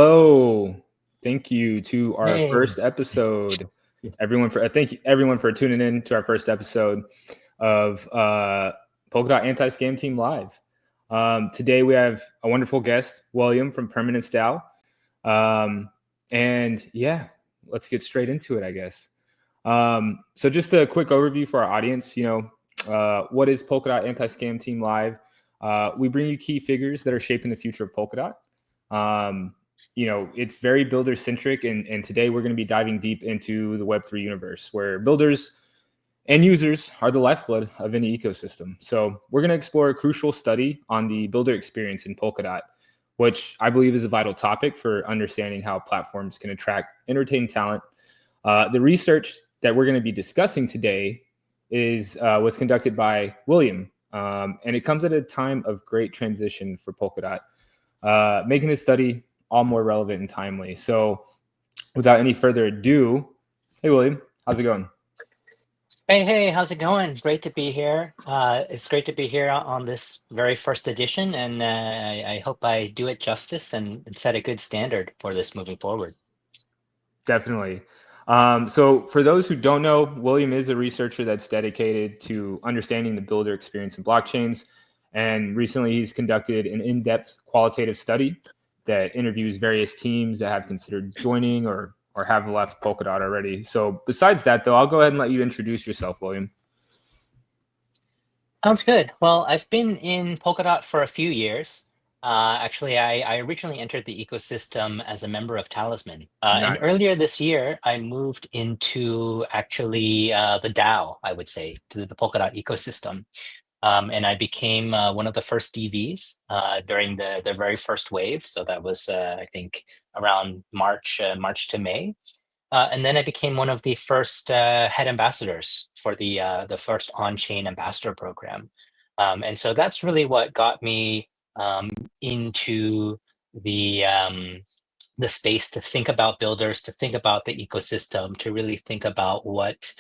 Hello. Thank you to our Hey. first episode. Thank you everyone for tuning in to our first episode of Polkadot Anti-SCAM Team Live. Today we have a wonderful guest, William from PermanceDAO. And yeah, let's get straight into it, I guess. So just a quick overview for our audience. What is Polkadot Anti-SCAM Team Live? We bring you key figures that are shaping the future of Polkadot. It's very builder centric, and today we're going to be diving deep into the Web3 universe, where builders and users are the lifeblood of any ecosystem. So we're going to explore a crucial study on the builder experience in Polkadot, which I believe is a vital topic for understanding how platforms can attract, entertain talent. The research that we're going to be discussing today was conducted by William, and it comes at a time of great transition for Polkadot, making this study all more relevant and timely. So without any further ado, hey, William, how's it going? Hey, how's it going? Great to be here. It's great to be here on this very first edition, and I hope I do it justice and set a good standard for this moving forward. Definitely. So for those who don't know, William is a researcher that's dedicated to understanding the builder experience in blockchains. And recently he's conducted an in-depth qualitative study that interviews various teams that have considered joining or have left Polkadot already. So besides that, though, I'll go ahead and let you introduce yourself, William. Sounds good. Well, I've been in Polkadot for a few years. Actually, I originally entered the ecosystem as a member of Talisman. And Nice. earlier this year, I moved into actually the DAO, I would say, to the Polkadot ecosystem. And I became one of the first DVs during the very first wave. So that was, I think, around March to May. And then I became one of the first head ambassadors for the first on-chain ambassador program. And so that's really what got me into the space to think about builders, to think about the ecosystem, to really think about what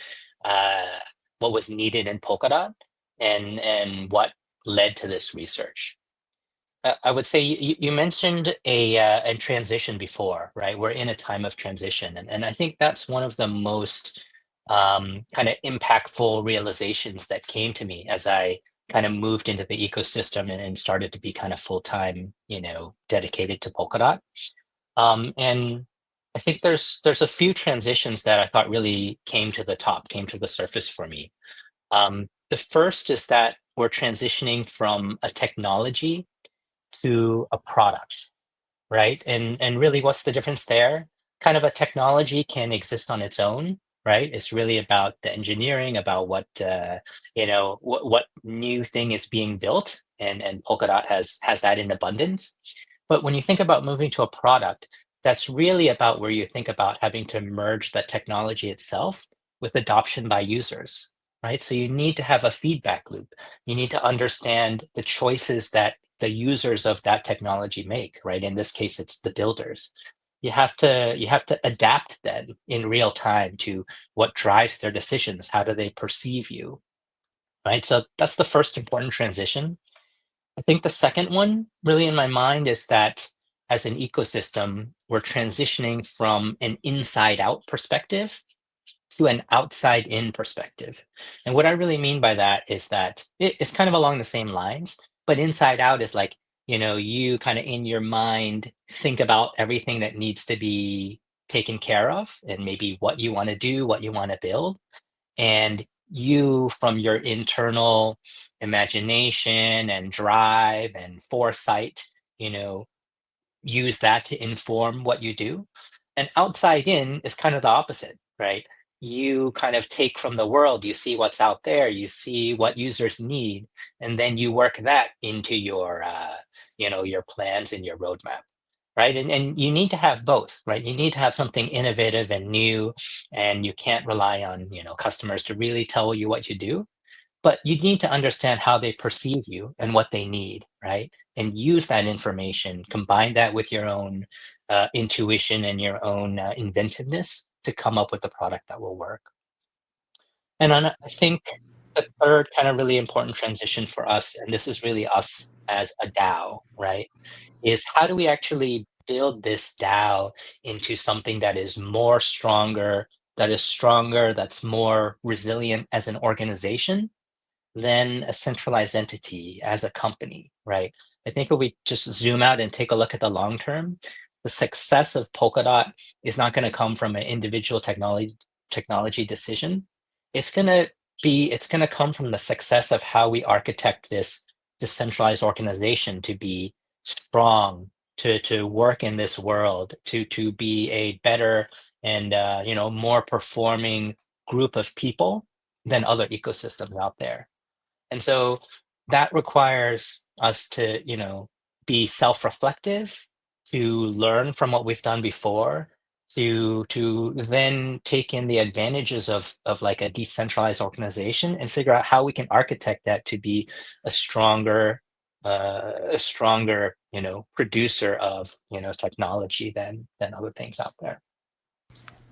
was needed in Polkadot and what led to this research. I would say you mentioned a transition before, right? We're in a time of transition, and I think that's one of the most kind of impactful realizations that came to me as I kind of moved into the ecosystem and started to be kind of full-time, dedicated to Polkadot. And I think there's a few transitions that I thought really came to the surface for me. The first is that we're transitioning from a technology to a product, right? And really, what's the difference there? Kind of a technology can exist on its own, right? It's really about the engineering, about what what new thing is being built, and Polkadot has that in abundance. But when you think about moving to a product, that's really about where you think about having to merge that technology itself with adoption by users, right? So you need to have a feedback loop. You need to understand the choices that the users of that technology make, right? In this case, it's the builders. You have to adapt then in real time to what drives their decisions. How do they perceive you, right? So that's the first important transition. I think the second one, really in my mind, is that as an ecosystem, we're transitioning from an inside-out perspective to an outside-in perspective. And what I really mean by that is that it's kind of along the same lines, but inside out is like, you kind of in your mind think about everything that needs to be taken care of and maybe what you want to do, what you want to build. And you, from your internal imagination and drive and foresight, you know, use that to inform what you do. And outside in is kind of the opposite, right? You kind of take from the world, you see what's out there, you see what users need, and then you work that into your plans and your roadmap, right? And you need to have both, right? You need to have something innovative and new, and you can't rely on, customers to really tell you what you do, but you need to understand how they perceive you and what they need, right? And use that information, combine that with your own intuition and your own inventiveness to come up with a product that will work. And I think the third kind of really important transition for us, and this is really us as a DAO, right, is how do we actually build this DAO into something that is more stronger, that's more resilient as an organization than a centralized entity as a company, right? I think if we just zoom out and take a look at the long term, the success of Polkadot is not going to come from an individual technology decision. It's going to come from the success of how we architect this decentralized organization to be strong, to work in this world, to be a better and more performing group of people than other ecosystems out there. And so that requires us to, be self-reflective, to learn from what we've done before, to then take in the advantages of like a decentralized organization and figure out how we can architect that to be a stronger, producer of, technology than other things out there.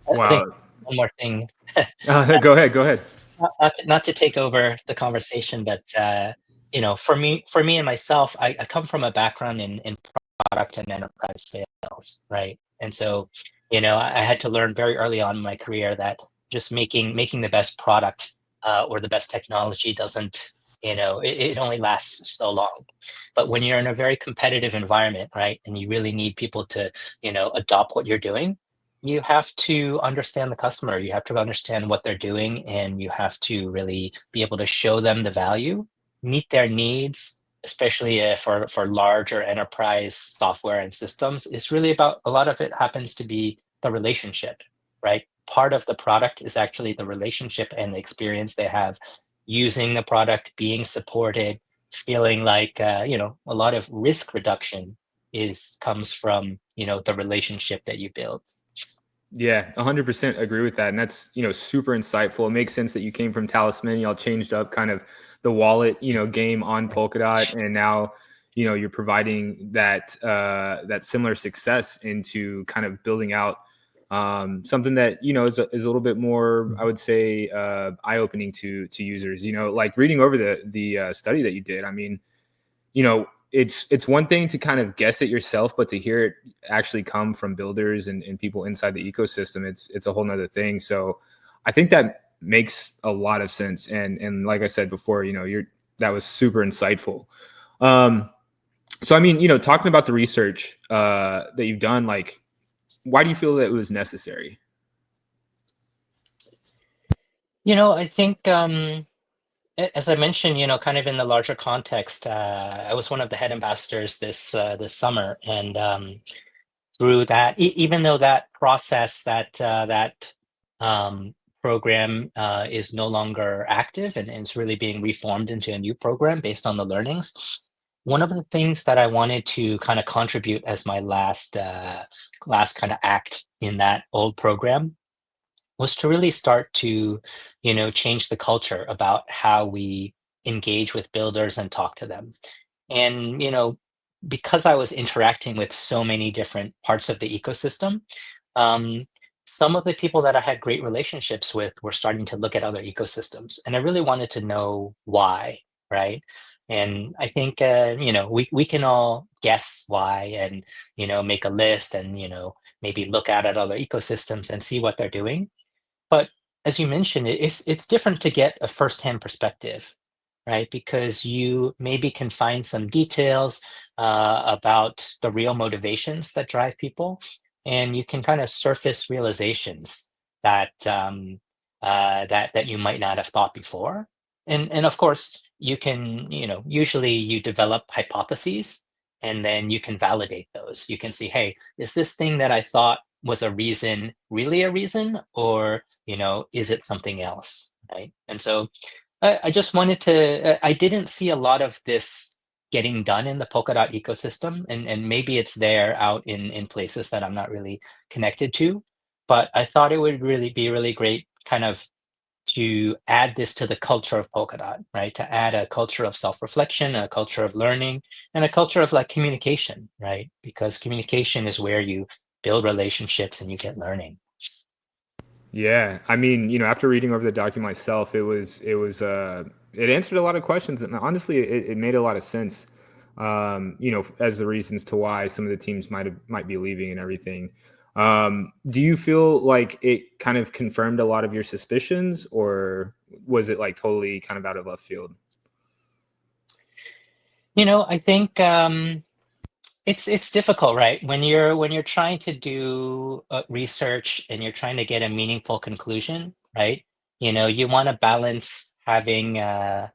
I think Wow. one more thing. Go ahead. Go ahead. Not to take over the conversation, but for me and myself, I come from a background in product and enterprise sales, right? And so, I had to learn very early on in my career that just making the best product or the best technology doesn't, it only lasts so long. But when you're in a very competitive environment, right, and you really need people to, adopt what you're doing, you have to understand the customer, you have to understand what they're doing, and you have to really be able to show them the value, meet their needs, especially for larger enterprise software and systems. It's really about, a lot of it happens to be the relationship, right? Part of the product is actually the relationship and the experience they have using the product, being supported, feeling like a lot of risk reduction is comes from the relationship that you build. Yeah, 100% agree with that. And that's, super insightful. It makes sense that you came from Talisman, y'all changed up kind of the wallet, game on Polkadot. And now, you're providing that similar success into kind of building out something that, is a little bit more, I would say, eye-opening to users, like reading over the study that you did. I mean, it's one thing to kind of guess it yourself, but to hear it actually come from builders and people inside the ecosystem, it's a whole nother thing. So I think that makes a lot of sense. And like I said before, that was super insightful. So I mean, talking about the research that you've done, like, why do you feel that it was necessary? I think as I mentioned, kind of in the larger context, I was one of the head ambassadors this summer, and through that, even though that process, that program is no longer active and it's really being reformed into a new program based on the learnings. One of the things that I wanted to kind of contribute as my last kind of act in that old program was to really start to, change the culture about how we engage with builders and talk to them. And, because I was interacting with so many different parts of the ecosystem, um, some of the people that I had great relationships with were starting to look at other ecosystems. And I really wanted to know why, right? And I think, we can all guess why and, make a list and, maybe look at other ecosystems and see what they're doing. But as you mentioned, it's different to get a firsthand perspective, right? Because you maybe can find some details about the real motivations that drive people, and you can kind of surface realizations that that you might not have thought before. And of course, you can, usually you develop hypotheses, and then you can validate those. You can see, hey, is this thing that I thought was a reason really a reason, or is it something else, right? And so I just wanted to, I didn't see a lot of this getting done in the Polkadot ecosystem, and maybe it's there out in places that I'm not really connected to, but I thought it would really be really great kind of to add this to the culture of Polkadot, right? To add a culture of self-reflection, a culture of learning, and a culture of like communication, right? Because communication is where you build relationships and you get learning. Yeah, I mean, after reading over the document myself, it answered a lot of questions, and honestly, it made a lot of sense. as the reasons to why some of the teams might be leaving and everything. Do you feel like it kind of confirmed a lot of your suspicions, or was it like totally kind of out of left field? I think it's difficult, right? When you're trying to do research and you're trying to get a meaningful conclusion, right? You want to balance having I'd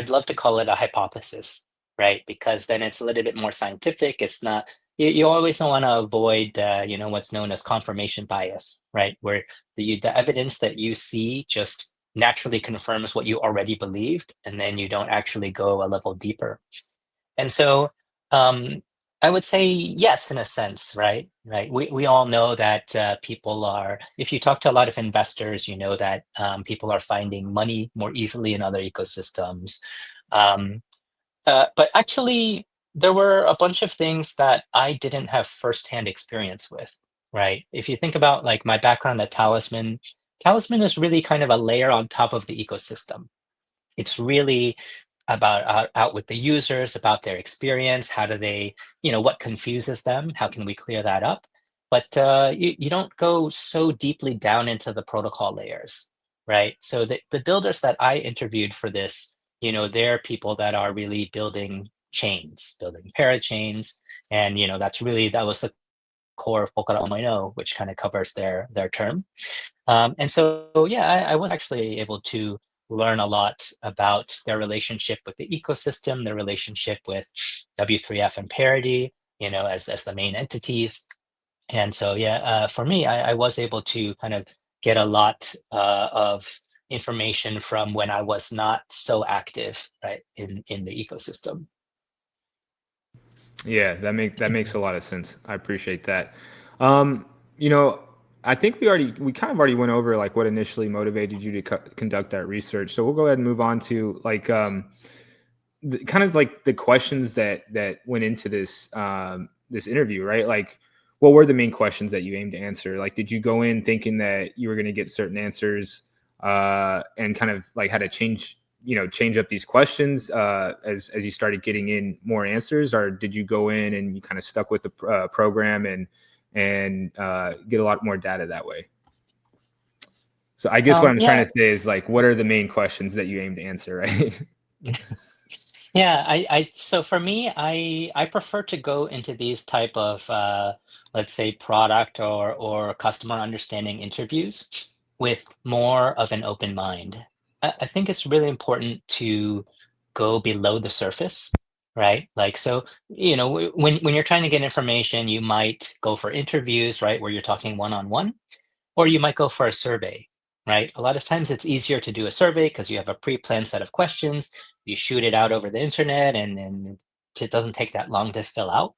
love to call it a hypothesis, right? Because then it's a little bit more scientific. It's not you always want to avoid what's known as confirmation bias, right? Where the evidence that you see just naturally confirms what you already believed, and then you don't actually go a level deeper. And so um, I would say yes, in a sense, right? Right. We all know that people are, if you talk to a lot of investors, you know that people are finding money more easily in other ecosystems. Um, but actually, there were a bunch of things that I didn't have firsthand experience with, right? If you think about like my background at Talisman, Talisman is really kind of a layer on top of the ecosystem. It's really about out with the users, about their experience. How do they, what confuses them? How can we clear that up? But you don't go so deeply down into the protocol layers, right? So the builders that I interviewed for this, they're people that are really building chains, building parachains. And, that was the core of Polkadot 1.0, which kind of covers their term. And so, yeah, I was actually able to learn a lot about their relationship with the ecosystem, their relationship with W3F and Parity, as the main entities. And so, yeah, for me, I was able to kind of get a lot of information from when I was not so active, right, in the ecosystem. Yeah, that makes a lot of sense. I appreciate that. Um, you know, I think we kind of already went over like what initially motivated you to conduct that research. So we'll go ahead and move on to like kind of like the questions that went into this interview, right? Like, what were the main questions that you aimed to answer? Like, did you go in thinking that you were going to get certain answers, and kind of like had to change up these questions as you started getting in more answers, or did you go in and you kind of stuck with the program and get a lot more data that way? So I guess what I'm trying Yeah, to say is like, what are the main questions that you aim to answer, right? yeah, so for me, I prefer to go into these type of let's say product or customer understanding interviews with more of an open mind. I think it's really important to go below the surface, right? Like so, when you're trying to get information, you might go for interviews, right, where you're talking one-on-one, or you might go for a survey, right? A lot of times it's easier to do a survey because you have a pre-planned set of questions. You shoot it out over the internet, and it doesn't take that long to fill out.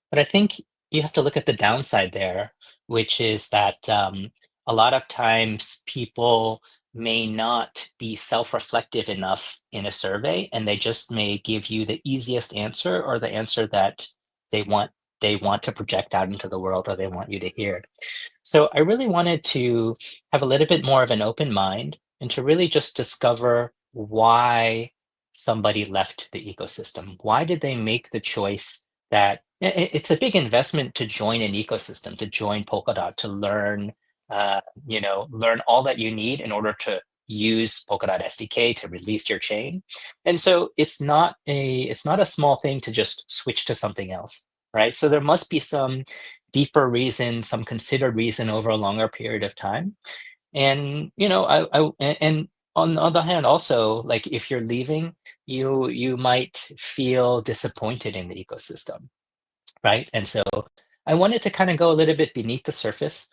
But I think you have to look at the downside there, which is that a lot of times people may not be self-reflective enough in a survey, and they just may give you the easiest answer or the answer that they want they want to project out into the world or they want you to hear. So I really wanted to have a little bit more of an open mind and to really just discover why somebody left the ecosystem. Why did they make the choice that it's a big investment to join an ecosystem, to join Polkadot, to learn all that you need in order to use Polkadot SDK to release your chain. And so it's not a small thing to just switch to something else, right? So there must be some deeper reason, some considered reason over a longer period of time. And and on the other hand, also like if you're leaving, you might feel disappointed in the ecosystem, right? And so I wanted to kind of go a little bit beneath the surface,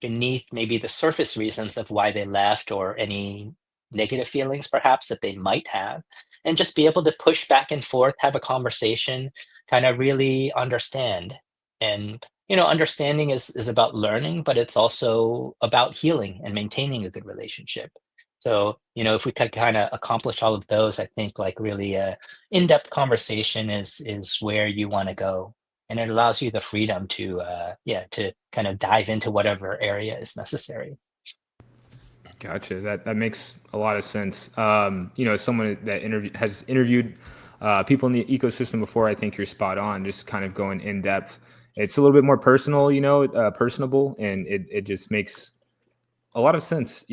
beneath maybe the surface reasons of why they left or any negative feelings perhaps that they might have, and just be able to push back and forth, have a conversation, kind of really understand. And understanding is about learning, but it's also about healing and maintaining a good relationship. So, if we could kind of accomplish all of those, I think like really in-depth conversation is where you want to go, and it allows you the freedom to to kind of dive into whatever area is necessary. Gotcha. That makes a lot of sense. As someone that has interviewed people in the ecosystem before, I think you're spot on. Just kind of going in depth. It's a little bit more personal, personable, and it just makes a lot of sense,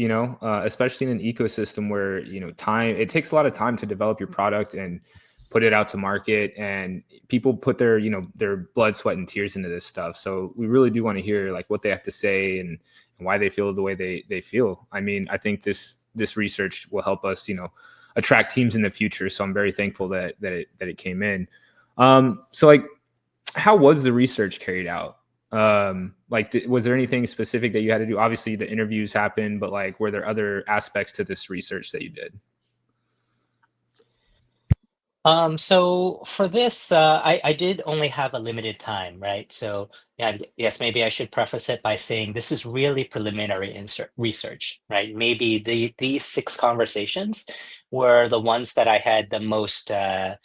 especially in an ecosystem where, it takes a lot of time to develop your product and put it out to market, and people put their blood, sweat, and tears into this stuff. So we really do want to hear like what they have to say and why they feel the way they feel. I mean, I think this research will help us, attract teams in the future. So I'm very thankful that it came in. So like, how was the research carried out? Was there anything specific that you had to do? Obviously the interviews happened, but like, were there other aspects to this research that you did? So for this, I did only have a limited time, right? So yeah, yes, maybe I should preface it by saying this is really preliminary research, right? Maybe these 6 conversations were the ones that I had the most, I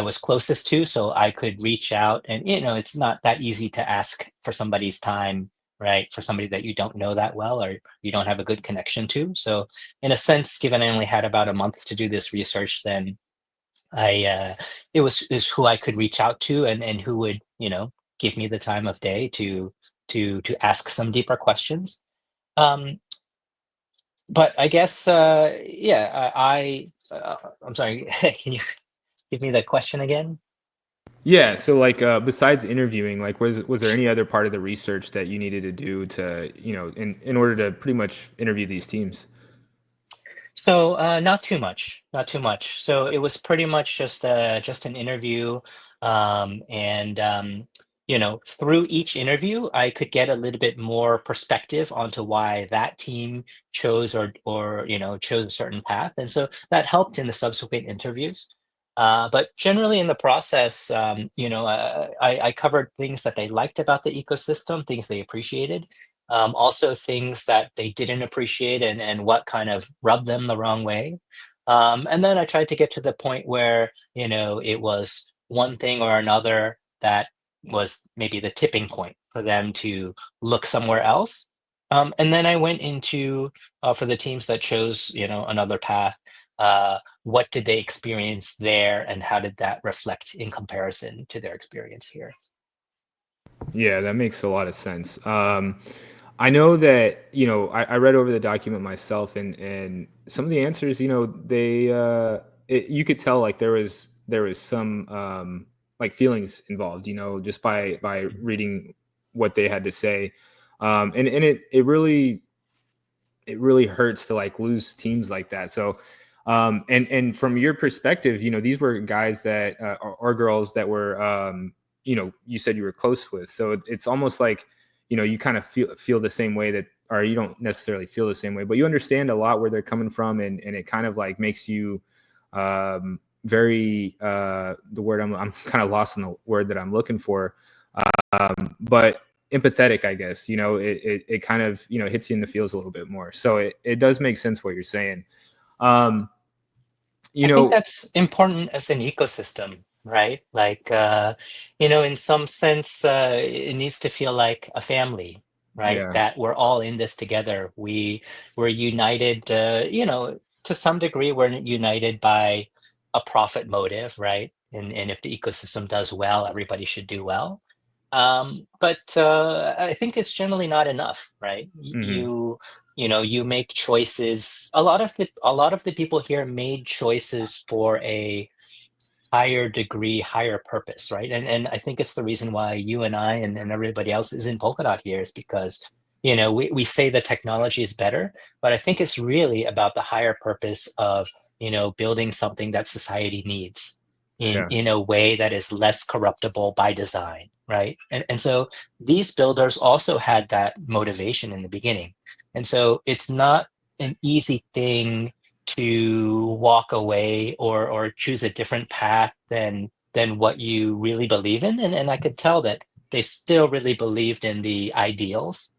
was closest to, so I could reach out, and it's not that easy to ask for somebody's time, right? For somebody that you don't know that well or you don't have a good connection to. So in a sense, given I only had about a month to do this research, then it was is who I could reach out to, and who would give me the time of day to ask some deeper questions. Um, but I guess yeah, I'm sorry. Can you give me the question again? Yeah. So like, besides interviewing, like, was there any other part of the research that you needed to do to, in order to pretty much interview these teams? So not too much, not too much. So it was pretty much just an interview, and through each interview, I could get a little bit more perspective onto why that team chose or chose a certain path, and so that helped in the subsequent interviews. But generally in the process, I covered things that they liked about the ecosystem, things they appreciated, also things that they didn't appreciate and what kind of rubbed them the wrong way. And then I tried to get to the point where, it was one thing or another that was maybe the tipping point for them to look somewhere else. And then I went into, for the teams that chose, another path, what did they experience there and how did that reflect in comparison to their experience here? Yeah, that makes a lot of sense. I know that, I read over the document myself, and some of the answers, you could tell like there was some like feelings involved, just by reading what they had to say. And it really hurts to like lose teams like that. So, and from your perspective, these were guys that or girls that were, you said you were close with. So it's almost like, you kind of feel the same way that, or you don't necessarily feel the same way, but you understand a lot where they're coming from, and it kind of like makes you very the word I'm kind of lost in the word that I'm looking for, but empathetic, I guess. It kind of hits you in the feels a little bit more. So it does make sense what you're saying. Um, you I think know, that's important as an ecosystem, right? Like, in some sense, it needs to feel like a family, right? yeah. That we're all in this together. We're united, to some degree, we're united by a profit motive, right? And if the ecosystem does well, everybody should do well. But I think it's generally not enough, right? Hmm. You make choices. A lot of the people here made choices for a higher degree, higher purpose, right? And I think it's the reason why you and I and everybody else is in Polkadot here is because, we say the technology is better, but I think it's really about the higher purpose of, building something that society needs in Yeah. in a way that is less corruptible by design, right? And so these builders also had that motivation in the beginning. And so it's not an easy thing to walk away or choose a different path than what you really believe in. And I could tell that they still really believed in the ideals,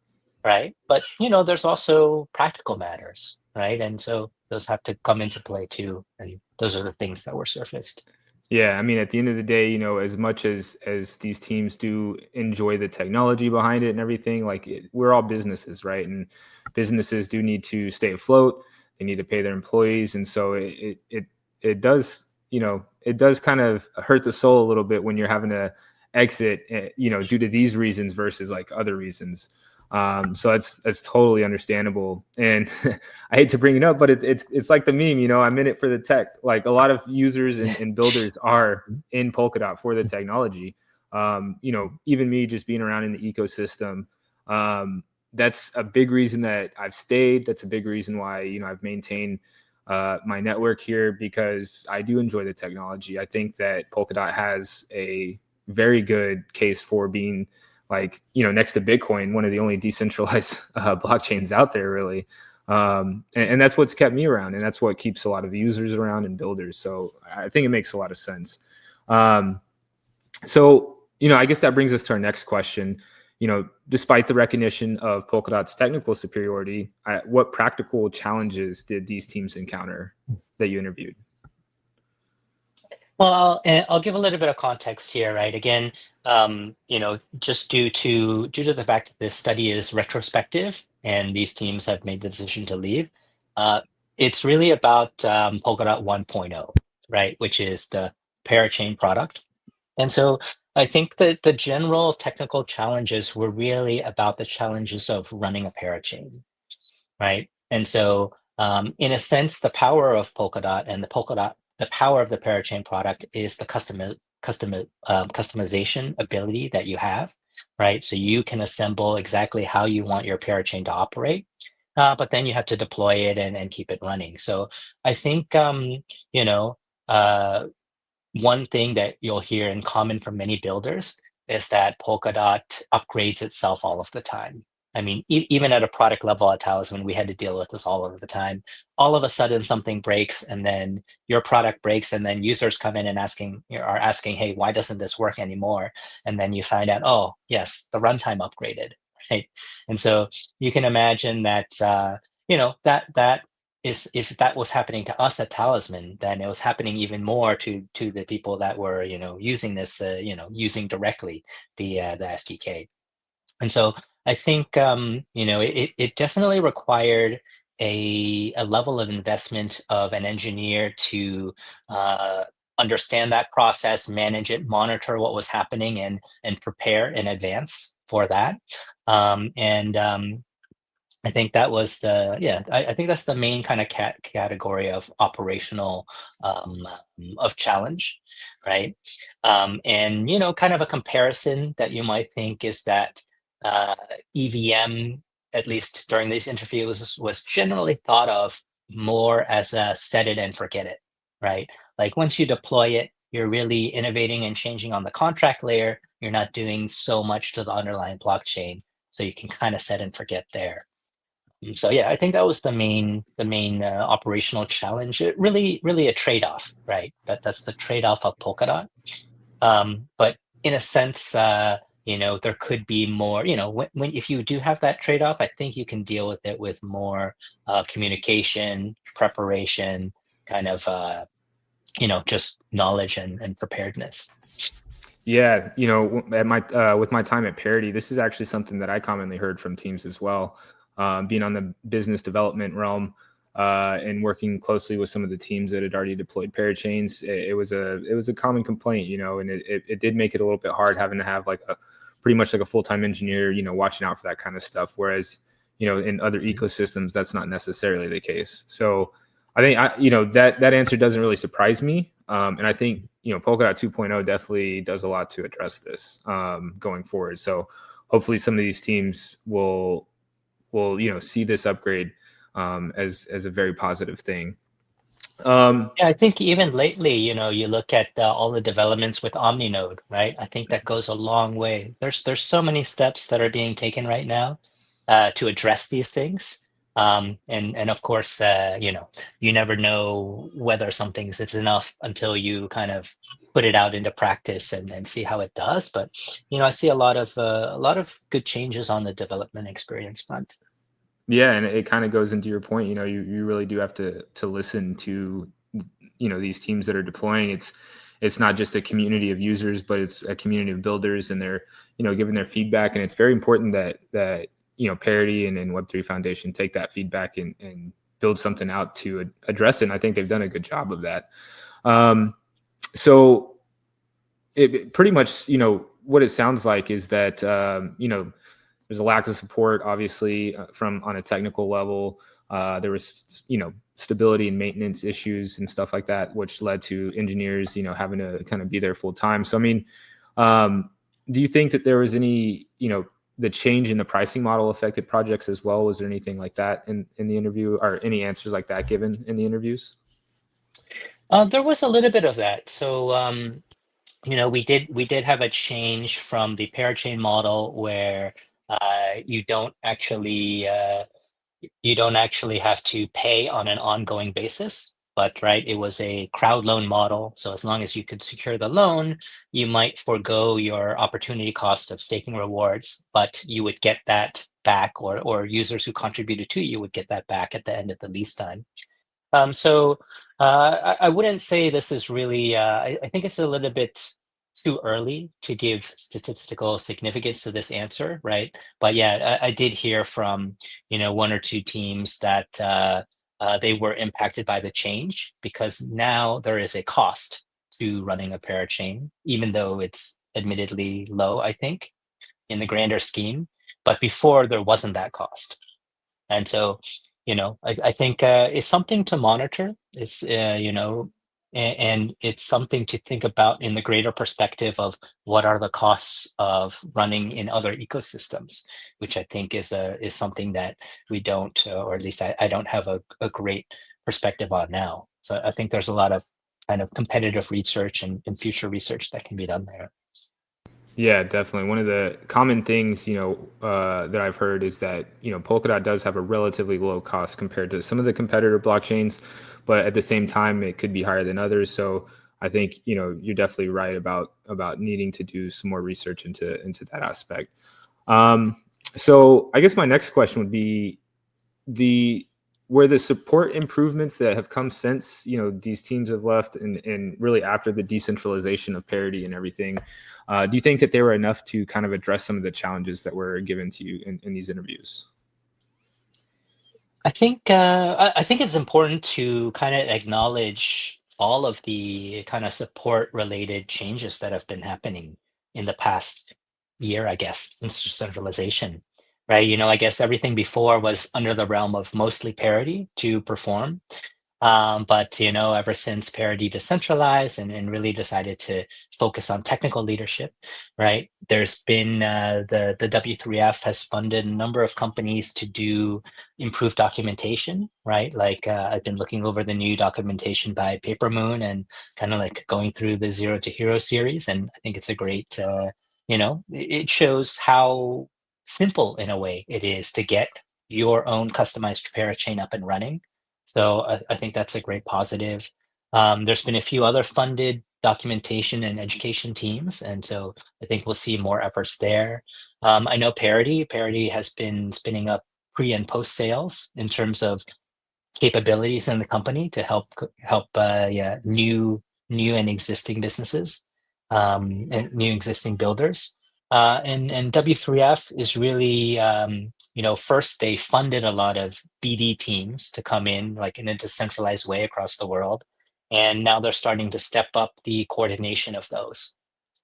right? But there's also practical matters, right? And so those have to come into play too. And those are the things that were surfaced. Yeah, I mean, at the end of the day, as much as these teams do enjoy the technology behind it and everything, like we're all businesses, right? And businesses do need to stay afloat. They need to pay their employees, and so it does it does kind of hurt the soul a little bit when you're having to exit, due to these reasons versus like other reasons. So that's totally understandable. And I hate to bring it up, but it's like the meme, I'm in it for the tech. Like a lot of users and builders are in Polkadot for the technology. Even me just being around in the ecosystem, that's a big reason that I've stayed. That's a big reason why, I've maintained my network here, because I do enjoy the technology. I think that Polkadot has a very good case for being like, next to Bitcoin, one of the only decentralized blockchains out there, really. And that's what's kept me around, and that's what keeps a lot of users around and builders. So I think it makes a lot of sense. So, I guess that brings us to our next question. Despite the recognition of Polkadot's technical superiority, what practical challenges did these teams encounter that you interviewed? Well, I'll give a little bit of context here, right? Again, just due to the fact that this study is retrospective and these teams have made the decision to leave, it's really about Polkadot 1.0, right? Which is the parachain product. And so I think that the general technical challenges were really about the challenges of running a parachain, right? And so, in a sense, the power of Polkadot and the power of the parachain product is the customization ability that you have, right? So you can assemble exactly how you want your parachain to operate, but then you have to deploy it and keep it running. So I think, you know, uh, one thing that you'll hear in common from many builders is that Polkadot upgrades itself all of the time. I mean, even at a product level at Talisman, we had to deal with this all of the time. All of a sudden, something breaks, and then your product breaks, and then users come in and are asking, "Hey, why doesn't this work anymore?" And then you find out, "Oh, yes, the runtime upgraded." Right? And so you can imagine that that is, if that was happening to us at Talisman, then it was happening even more to the people that were using this, using directly the SDK. And so I think it definitely required a level of investment of an engineer to understand that process, manage it, monitor what was happening, and prepare in advance for that. And I think that was I think that's the main kind of category of operational um, of challenge, right? And kind of a comparison that you might think is that EVM, at least during these interviews, was generally thought of more as a set it and forget it, right? Like once you deploy it, you're really innovating and changing on the contract layer. You're not doing so much to the underlying blockchain, so you can kind of set and forget there. So yeah, I think that was the main operational challenge. It really a trade-off, right? That's the trade-off of Polkadot. But in a sense, there could be more. When if you do have that trade-off, I think you can deal with it with more communication, preparation, kind of just knowledge and preparedness. Yeah, at my with my time at Parity, this is actually something that I commonly heard from teams as well. Being on the business development realm and working closely with some of the teams that had already deployed parachains, it was a common complaint, and it did make it a little bit hard having to have like a pretty much like a full-time engineer, watching out for that kind of stuff. Whereas, in other ecosystems, that's not necessarily the case. So I think that answer doesn't really surprise me. And I think, Polkadot 2.0 definitely does a lot to address this going forward. So hopefully some of these teams will see this upgrade as a very positive thing. Yeah, I think even lately, you look at all the developments with OmniNode, right? I think that goes a long way. There's so many steps that are being taken right now to address these things. And of course, you never know whether something's is enough until you kind of put it out into practice and see how it does. But I see a lot of good changes on the development experience front. Yeah, and it kind of goes into your point. You really do have to listen to these teams that are deploying. It's not just a community of users, but it's a community of builders, and they're giving their feedback. And it's very important that Parity and Web3 Foundation take that feedback and build something out to address it. And I think they've done a good job of that. So it pretty much, what it sounds like is that, there's a lack of support, obviously, from on a technical level. There was, stability and maintenance issues and stuff like that, which led to engineers, having to kind of be there full time. So, I mean, do you think that there was any, the change in the pricing model affected projects as well? Was there anything like that in the interview, or any answers like that given in the interviews? There was a little bit of that. So we did have a change from the parachain model where you don't actually have to pay on an ongoing basis. But right, it was a crowd loan model. So as long as you could secure the loan, you might forego your opportunity cost of staking rewards, but you would get that back, or users who contributed to you would get that back at the end of the lease time. So I wouldn't say this is really, I think it's a little bit too early to give statistical significance to this answer, right? But yeah, I did hear from, one or two teams that they were impacted by the change because now there is a cost to running a parachain, even though it's admittedly low, I think, in the grander scheme. But before there wasn't that cost. And so, I think it's something to monitor. And it's something to think about in the greater perspective of what are the costs of running in other ecosystems, which I think is something that we don't, or at least I don't have a great perspective on now. So I think there's a lot of kind of competitive research and future research that can be done there. Yeah, definitely. One of the common things, that I've heard is that, Polkadot does have a relatively low cost compared to some of the competitor blockchains, but at the same time, it could be higher than others. So I think, you're definitely right about needing to do some more research into that aspect. Um, so I guess my next question would be the where the support improvements that have come since, these teams have left, and really after the decentralization of parity and everything, do you think that they were enough to kind of address some of the challenges that were given to you in these interviews? I think it's important to kind of acknowledge all of the kind of support related changes that have been happening in the past year, I guess, since decentralization, right? I guess everything before was under the realm of mostly parity to perform. But ever since Parity decentralized and really decided to focus on technical leadership, right? There's been the W3F has funded a number of companies to do improved documentation, right? Like I've been looking over the new documentation by Papermoon and kind of like going through the Zero to Hero series, and I think it's a great, it shows how simple in a way it is to get your own customized parachain up and running. So I think that's a great positive. There's been a few other funded documentation and education teams, and so I think we'll see more efforts there. I know Parity has been spinning up pre and post sales in terms of capabilities in the company to help yeah, new and existing businesses, and new existing builders. And W3F is really, first they funded a lot of BD teams to come in like in a decentralized way across the world, and now they're starting to step up the coordination of those.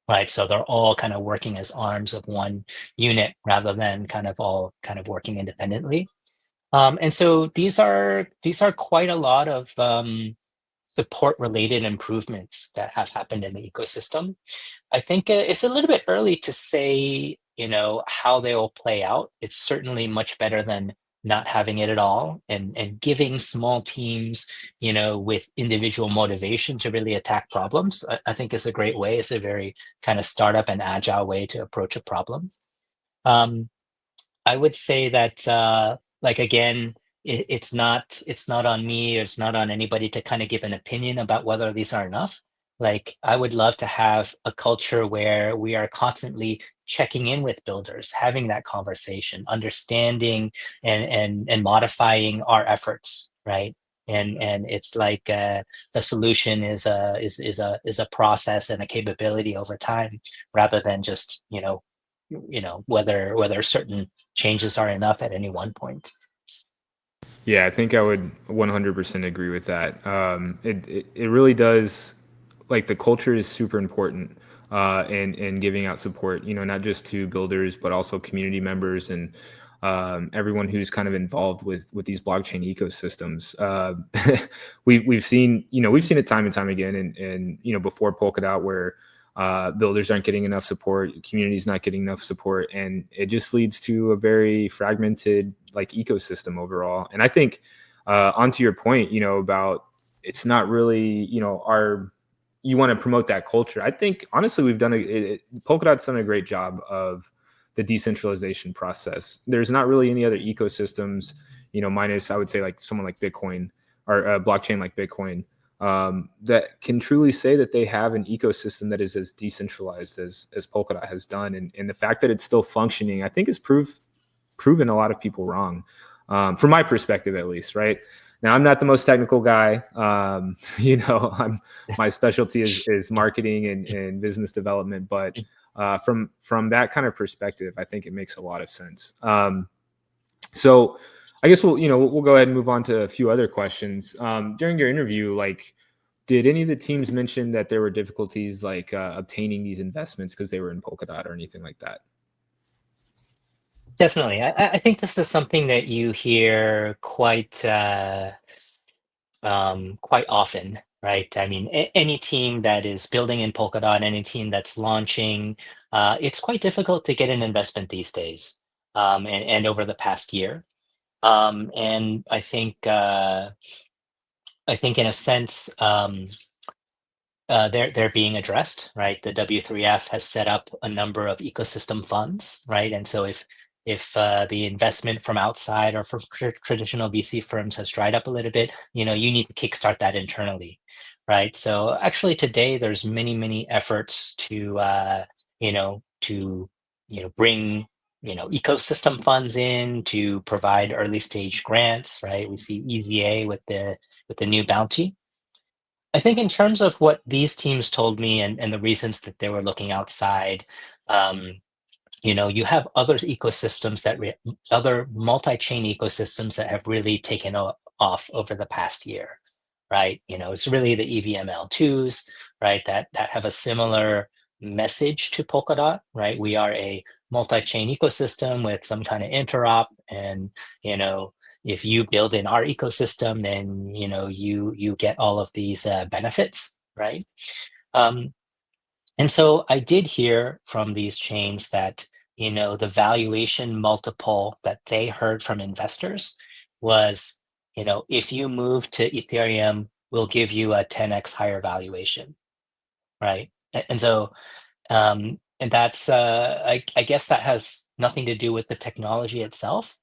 Right, so they're all kind of working as arms of one unit rather than kind of all kind of working independently. And so these are quite a lot of support related improvements that have happened in the ecosystem. I think it's a little bit early to say, how they will play out. It's certainly much better than not having it at all, and giving small teams, with individual motivation to really attack problems. I think is a great way. It's a very kind of startup and agile way to approach a problem. Um, I would say that, like again, it's not on me or it's not on anybody to kind of give an opinion about whether these are enough. Like I would love to have a culture where we are constantly checking in with builders, having that conversation, understanding and modifying our efforts, right? And it's like the solution is a process and a capability over time, rather than just whether certain changes are enough at any one point. Yeah, I think I would 100% agree with that. It really does. like the culture is super important, and giving out support, not just to builders but also community members and everyone who's kind of involved with these blockchain ecosystems. We've seen, we've seen it time and time again, and before Polkadot, where builders aren't getting enough support, communities not getting enough support, and it just leads to a very fragmented like ecosystem overall. And I think onto your point, about it's not really, our you want to promote that culture. I think honestly, we've done Polkadot's done a great job of the decentralization process. There's not really any other ecosystems, minus I would say like someone like Bitcoin or a blockchain like Bitcoin, that can truly say that they have an ecosystem that is as decentralized as Polkadot has done. And the fact that it's still functioning, I think, has proven a lot of people wrong, from my perspective at least, right? Now, I'm not the most technical guy. My specialty is marketing and business development, but from that kind of perspective, I think it makes a lot of sense. So I guess we'll go ahead and move on to a few other questions. During your interview, like, did any of the teams mention that there were difficulties like obtaining these investments because they were in Polkadot or anything like that? Definitely. I think this is something that you hear quite often, right? I mean, any team that is building in Polkadot, any team that's launching, it's quite difficult to get an investment these days, and over the past year. And I think in a sense, they're being addressed, right? The W3F has set up a number of ecosystem funds, right? And so if the investment from outside or from traditional VC firms has dried up a little bit, you need to kickstart that internally, right? So actually today there's many efforts to bring ecosystem funds in to provide early stage grants, right? We see EZA with the new bounty. I think in terms of what these teams told me and the reasons that they were looking outside, um, you have other ecosystems other multi-chain ecosystems that have really taken off over the past year, right? It's really the EVML2s, right? That have a similar message to Polkadot, right? We are a multi-chain ecosystem with some kind of interop, and if you build in our ecosystem, then you get all of these benefits, right? Um, and so I did hear from these chains that, the valuation multiple that they heard from investors was, if you move to Ethereum, we'll give you a 10x higher valuation, right? And so, and that's, I guess that has nothing to do with the technology itself,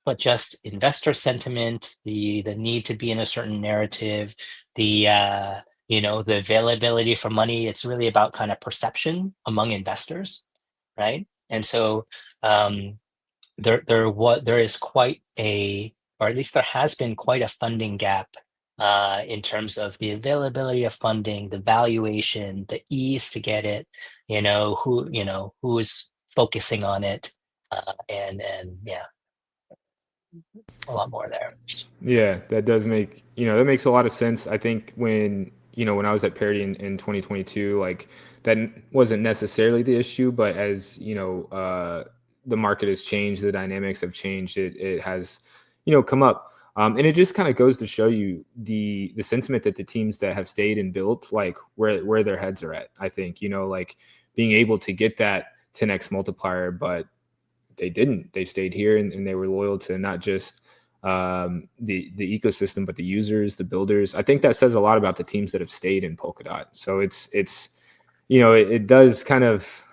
but just investor sentiment, the need to be in a certain narrative, the availability for money. It's really about kind of perception among investors, right? And so, um, there is quite a, or at least there has been quite a funding gap in terms of the availability of funding, the valuation, the ease to get it, who is focusing on it, and yeah, a lot more there. Yeah, that does make, that makes a lot of sense. I think when I was at Parity in 2022, like that wasn't necessarily the issue, but as, the market has changed, the dynamics have changed, it has, come up. And it just kind of goes to show you the sentiment that the teams that have stayed and built, like where their heads are at, I think, like being able to get that 10x multiplier, but they didn't. They stayed here, and they were loyal to not just the ecosystem, but the users, the builders. I think that says a lot about the teams that have stayed in Polkadot. So it's it does kind of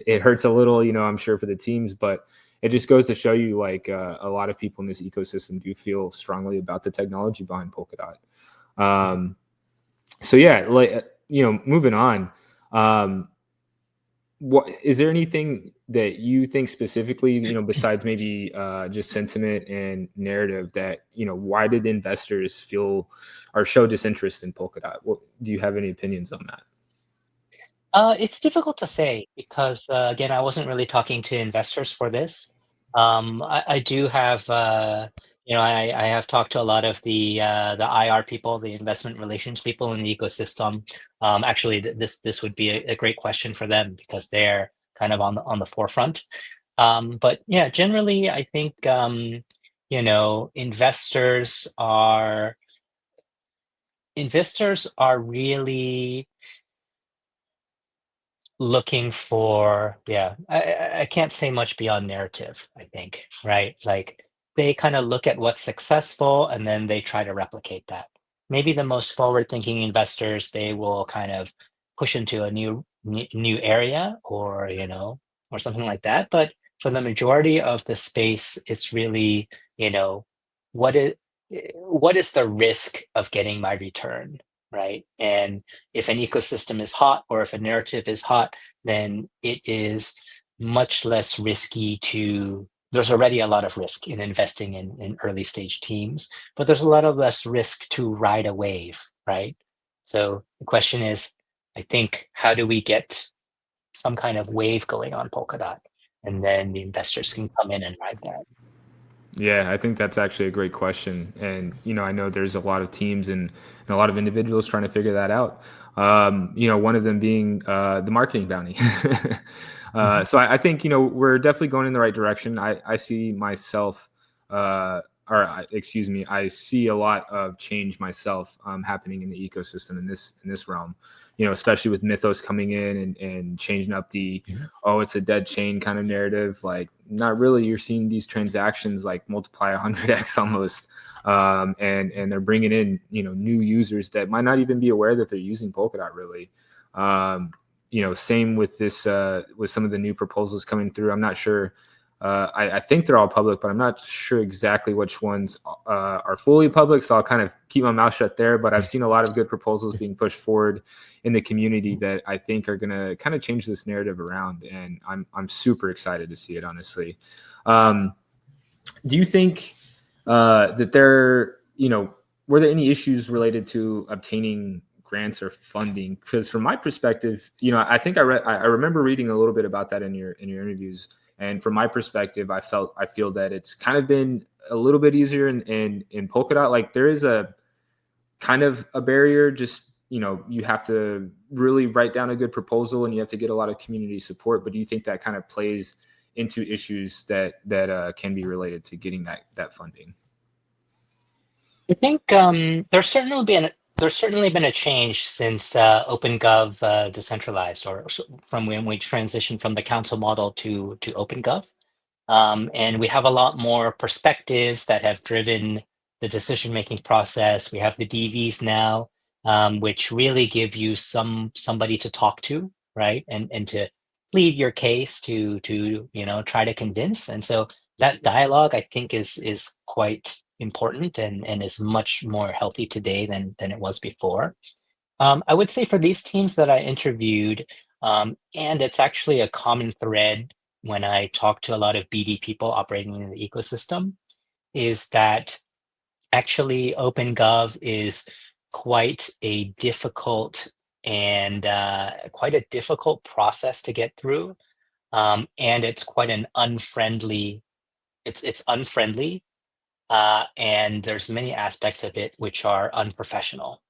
it hurts a little, I'm sure, for the teams, but it just goes to show you like a lot of people in this ecosystem do feel strongly about the technology behind Polkadot. So yeah, like moving on. What is there anything that you think specifically, besides maybe just sentiment and narrative, that why did investors feel or show disinterest in Polkadot? What do you have any opinions on that? It's difficult to say because, again, I wasn't really talking to investors for this. I do have I have talked to a lot of the IR people, the investment relations people in the ecosystem. Actually, this would be a great question for them because they're kind of on the forefront. But yeah, generally, I think investors are really looking for, yeah, I can't say much beyond narrative, I think, right? Like they kind of look at what's successful and then they try to replicate that. Maybe the most forward-thinking investors, they will kind of push into a new area, or or something like that. But for the majority of the space, it's really, you know, what is what is the risk of getting my return, right? And if an ecosystem is hot or if a narrative is hot, then it is much less risky to. There's already a lot of risk in investing in early stage teams, but there's a lot of less risk to ride a wave, right? So the question is, I think, how do we get some kind of wave going on Polkadot? And then the investors can come in and ride that. Yeah, I think that's actually a great question. And, I know there's a lot of teams and a lot of individuals trying to figure that out. One of them being the marketing bounty. Mhm. So I think, we're definitely going in the right direction. I see myself, excuse me, I see a lot of change myself happening in the ecosystem in this realm, especially with Mythos coming in and changing up the, Mhm. oh, it's a dead chain kind of narrative. Like, not really. You're seeing these transactions like multiply 100x almost, and they're bringing in new users that might not even be aware that they're using Polkadot really. Same with this with some of the new proposals coming through. I'm not sure. I think they're all public, but I'm not sure exactly which ones are fully public. So I'll kind of keep my mouth shut there. But I've seen a lot of good proposals being pushed forward in the community that I think are going to kind of change this narrative around, and I'm super excited to see it. Honestly, um, do you think that were there any issues related to obtaining grants or funding? Because from my perspective, I think I remember reading a little bit about that in your interviews. And from my perspective, I feel that it's kind of been a little bit easier in Polkadot. Like there is a kind of a barrier. Just you have to really write down a good proposal, and you have to get a lot of community support. But do you think that kind of plays into issues that can be related to getting that funding? I think there's certainly been a change since OpenGov decentralized, or from when we transitioned from the council model to OpenGov. And we have a lot more perspectives that have driven the decision-making process. We have the DVs now, which really give you somebody to talk to, right? And to plead your case to try to convince. And so that dialogue, I think, is quite important and is much more healthy today than it was before. I would say for these teams that I interviewed, and it's actually a common thread when I talk to a lot of BD people operating in the ecosystem, is that actually OpenGov is quite a difficult and quite a difficult process to get through, and it's quite an unfriendly. It's unfriendly, and there's many aspects of it which are unprofessional.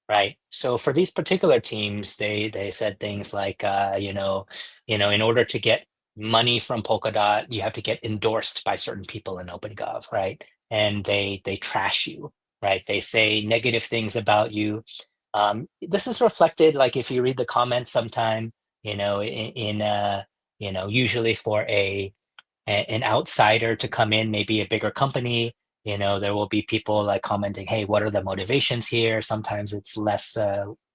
Right. So for these particular teams, they said things like, in order to get money from Polkadot, you have to get endorsed by certain people in OpenGov, right? And they trash you, right? They say negative things about you. This is reflected, like if you read the comments sometime, usually for an outsider to come in, maybe a bigger company, there will be people like commenting, hey, what are the motivations here? Sometimes it's less,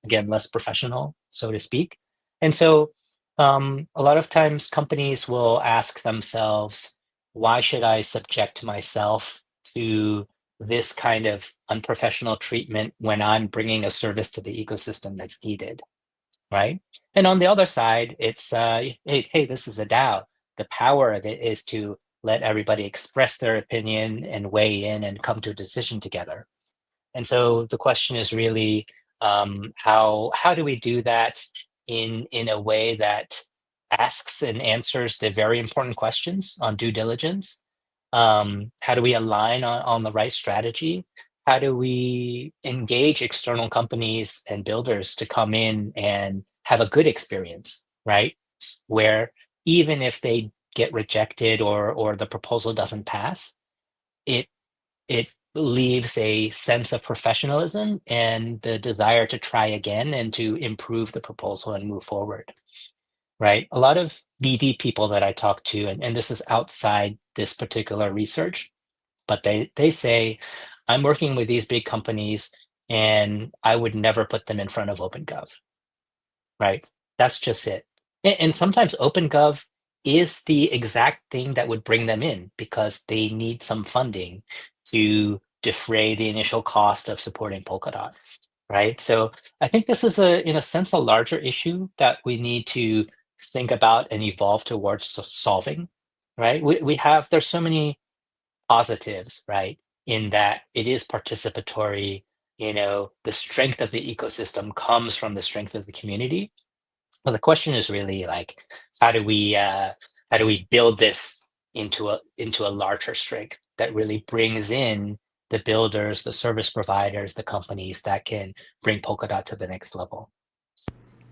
again, less professional, so to speak. And so a lot of times companies will ask themselves, why should I subject myself to this kind of unprofessional treatment when I'm bringing a service to the ecosystem that's needed? Right? And on the other side, it's hey, this is a DAO. The power of it is to let everybody express their opinion and weigh in and come to a decision together. And so the question is really, how do we do that in a way that asks and answers the very important questions on due diligence, How do we align on the right strategy? How do we engage external companies and builders to come in and have a good experience, right? Where even if they get rejected or the proposal doesn't pass, it it leaves a sense of professionalism and the desire to try again and to improve the proposal and move forward, right? A lot of BD people that I talk to, and this is outside this particular research, but they say, I'm working with these big companies and I would never put them in front of OpenGov, right? That's just it. And sometimes OpenGov is the exact thing that would bring them in because they need some funding to defray the initial cost of supporting Polkadot, right? So I think this is in a sense, a larger issue that we need to think about and evolve towards solving, right? There's so many positives, right? In that it is participatory, the strength of the ecosystem comes from the strength of the community. Well, the question is really like, how do we uh, how do we build this into a larger strength that really brings in the builders, the service providers, the companies that can bring Polkadot to the next level?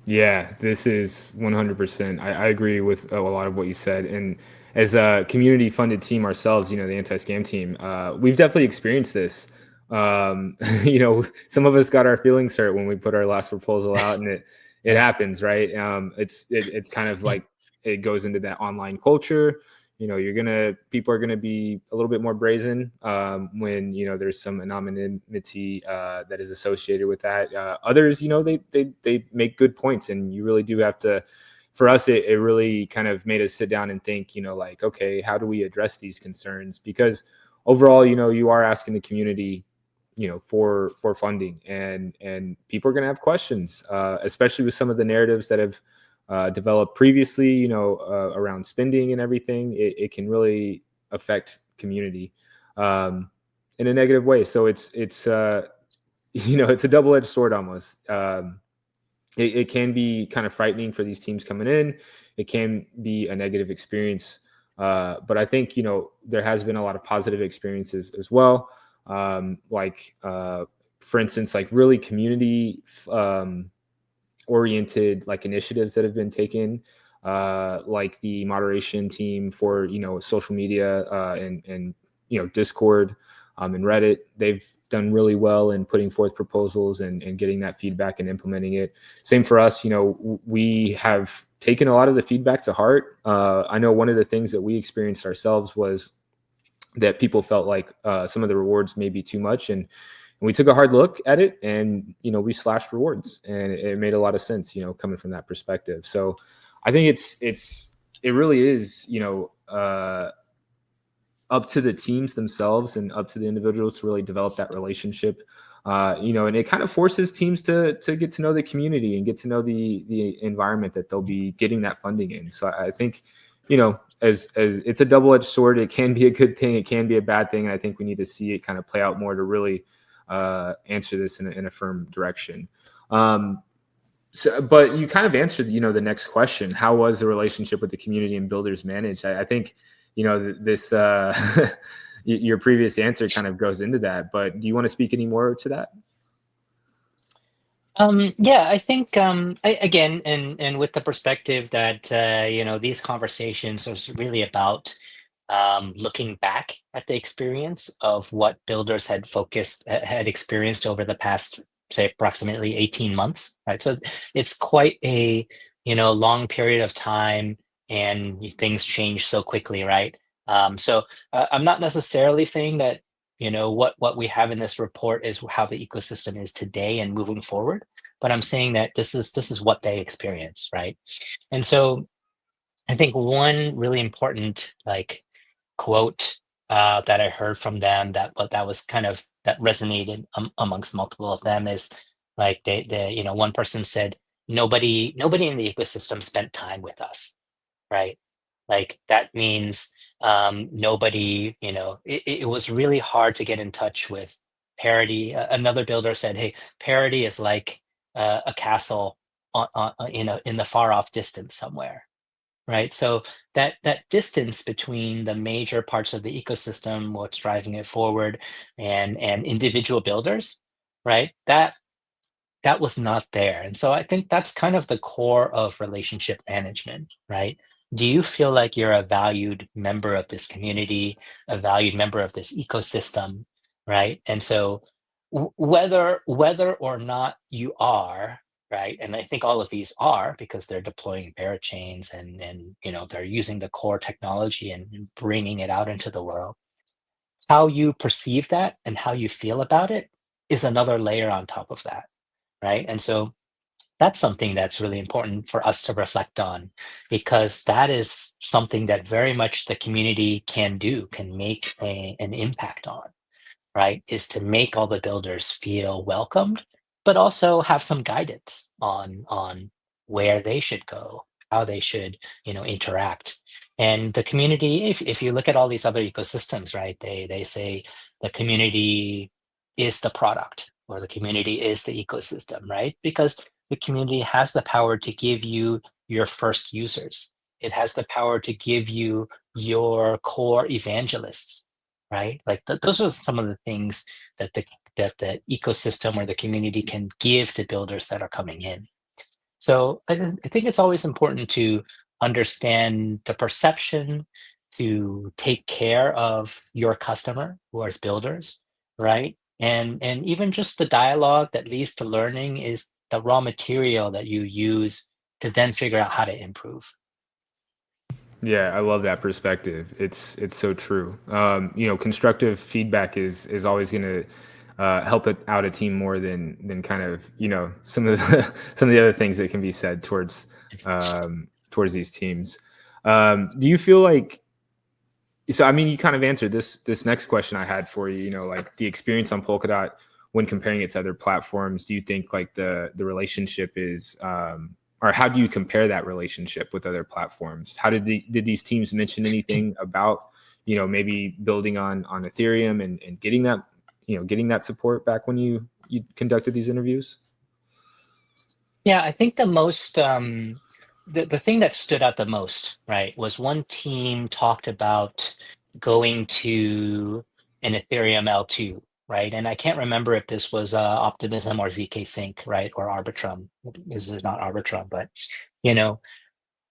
Yeah, this is 100%. I agree with a lot of what you said. And as a community funded team ourselves, the anti-scam team, we've definitely experienced this. Some of us got our feelings hurt when we put our last proposal out, and it Yeah. happens, right? It's kind of like it goes into that online culture. People are gonna be a little bit more brazen when there's some anonymity that is associated with that. Others, they make good points, and you really do have to. For us, it really kind of made us sit down and think, like, okay, how do we address these concerns? Because overall, you are asking the community, for funding, and people are going to have questions, especially with some of the narratives that have developed previously, around spending and everything. It can really affect community in a negative way. So it's it's a double edged sword almost. It can be kind of frightening for these teams coming in. It can be a negative experience, but I think there has been a lot of positive experiences as well. For instance, like really community oriented like initiatives that have been taken, like the moderation team for social media, and Discord, and Reddit. They've done really well in putting forth proposals and getting that feedback and implementing it. Same for us. We have taken a lot of the feedback to heart. I know one of the things that we experienced ourselves was that people felt like some of the rewards may be too much, and we took a hard look at it, and we slashed rewards, and it made a lot of sense, coming from that perspective. So I think it really is, up to the teams themselves and up to the individuals to really develop that relationship. And it kind of forces teams to get to know the community and get to know the environment that they'll be getting that funding in. So I think, as it's a double-edged sword. It can be a good thing, it can be a bad thing, and I think we need to see it kind of play out more to really answer this in a firm direction. But you kind of answered, the next question: how was the relationship with the community and builders managed? I think, this your previous answer kind of goes into that. But do you want to speak any more to that? Yeah, I think again, and with the perspective that these conversations are really about looking back at the experience of what builders had experienced over the past, say, approximately 18 months, right? So it's quite a long period of time, and things change so quickly, right? So I'm not necessarily saying that what we have in this report is how the ecosystem is today and moving forward, but I'm saying that this is what they experience, right? And so I think one really important like quote that I heard from them that was kind of that resonated amongst multiple of them is like they one person said, nobody in the ecosystem spent time with us, right? Like that means nobody, it was really hard to get in touch with parity. Another builder said, hey, parity is like a castle in the far off distance somewhere, right? So that distance between the major parts of the ecosystem, what's driving it forward, and individual builders, right? That was not there. And so I think that's kind of the core of relationship management, right? Do you feel like you're a valued member of this community, a valued member of this ecosystem, right? And so whether or not you are, right? And I think all of these are because they're deploying parachains and they're using the core technology and bringing it out into the world. How you perceive that and how you feel about it is another layer on top of that, right? And so that's something that's really important for us to reflect on because that is something that very much the community can make an impact on, right? Is to make all the builders feel welcomed, but also have some guidance on where they should go, how they should, interact. And the community, if you look at all these other ecosystems, right, they say the community is the product or the community is the ecosystem, right? Because the community has the power to give you your first users. It has the power to give you your core evangelists, right? Like those are some of the things that the ecosystem or the community can give to builders that are coming in. So I think it's always important to understand the perception, to take care of your customer who are builders, right? And even just the dialogue that leads to learning is the raw material that you use to then figure out how to improve. Yeah, I love that perspective. It's so true. Constructive feedback is always going to help it out a team more than kind of some of the some of the other things that can be said towards these teams. Do you feel like so? I mean, you kind of answered this next question I had for you. Like the experience on Polkadot when comparing it to other platforms. Do you think like the relationship is or how do you compare that relationship with other platforms? How did these teams mention anything about maybe building on Ethereum and getting that support back when you conducted these interviews? Yeah, I think the thing that stood out the most, right, was one team talked about going to an Ethereum L2, right? And I can't remember if this was Optimism or ZK Sync, right, or Arbitrum. This is not Arbitrum, but you know,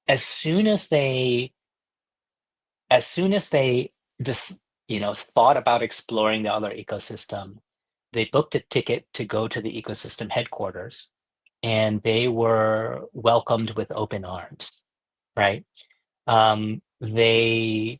as soon as they just thought about exploring the other ecosystem, they booked a ticket to go to the ecosystem headquarters and they were welcomed with open arms, right? They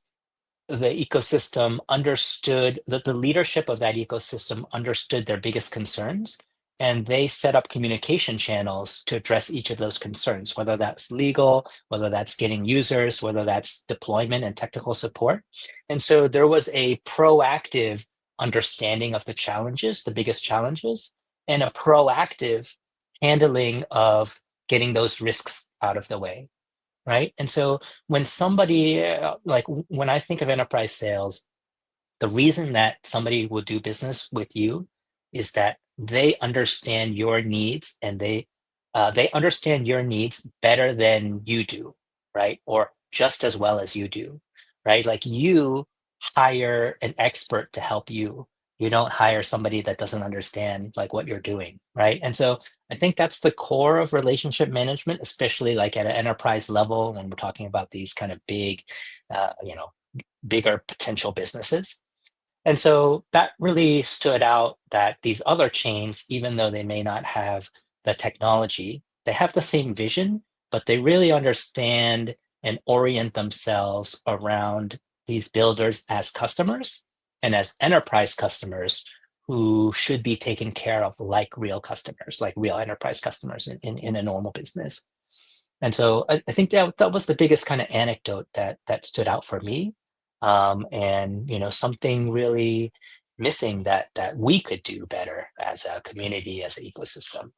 the ecosystem understood that the leadership of that ecosystem understood their biggest concerns, and they set up communication channels to address each of those concerns, whether that's legal, whether that's getting users, whether that's deployment and technical support. And so there was a proactive understanding of the challenges, the biggest challenges, and a proactive handling of getting those risks out of the way, right? And so when somebody when I think of enterprise sales, the reason that somebody will do business with you is that they understand your needs and they understand your needs better than you do, right? Or just as well as you do, right? Like you hire an expert to help you. You don't hire somebody that doesn't understand like what you're doing, right? And so I think that's the core of relationship management, especially like at an enterprise level when we're talking about these kind of big, bigger potential businesses. And so that really stood out that these other chains, even though they may not have the technology, they have the same vision, but they really understand and orient themselves around these builders as customers and as enterprise customers who should be taken care of like real customers, like real enterprise customers in a normal business. And so I think that was the biggest kind of anecdote that stood out for me, and something really missing that we could do better as a community, as an ecosystem.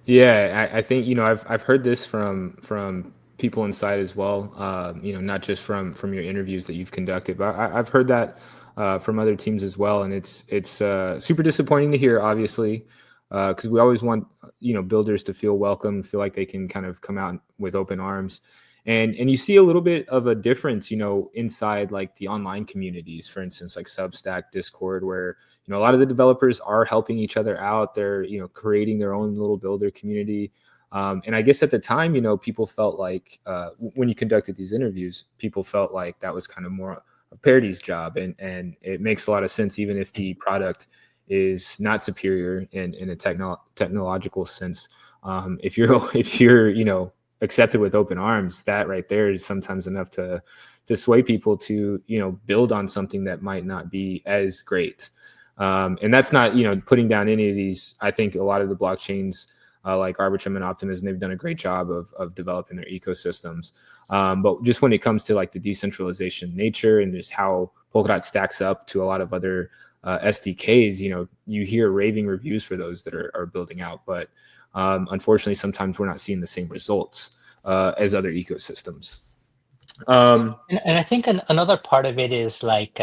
Yeah, I think I've heard this from people inside as well. Not just from your interviews that you've conducted, but I've heard that from other teams as well, and it's super disappointing to hear, obviously, because we always want builders to feel welcome, feel like they can kind of come out with open arms, And you see a little bit of a difference, inside like the online communities, for instance, like Substack, Discord, where a lot of the developers are helping each other out. They're creating their own little builder community. And I guess at the time, people felt like when you conducted these interviews, people felt like that was kind of more of Parity's job, and it makes a lot of sense, even if the product is not superior in a technological sense. If you're if you're accepted with open arms, that right there is sometimes enough to sway people to build on something that might not be as great. And that's not putting down any of these. I think a lot of the blockchains like Arbitrum and Optimism, they've done a great job of developing their ecosystems. But just when it comes to like the decentralization nature and just how Polkadot stacks up to a lot of other SDKs, you hear raving reviews for those that are building out. But unfortunately, sometimes we're not seeing the same results as other ecosystems. And I think another part of it is like,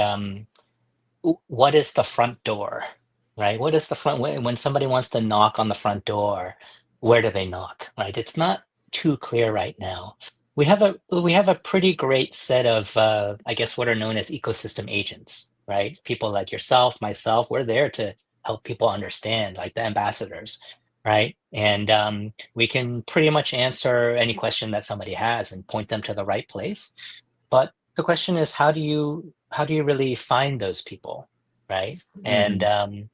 what is the front door, right? What is the front, when somebody wants to knock on the front door, where do they knock, right? It's not too clear right now. We have a pretty great set of, I guess, what are known as ecosystem agents, right? People like yourself, myself, we're there to help people understand, like the ambassadors, right? And we can pretty much answer any question that somebody has and point them to the right place. But the question is, how do you really find those people, right? And Mhm.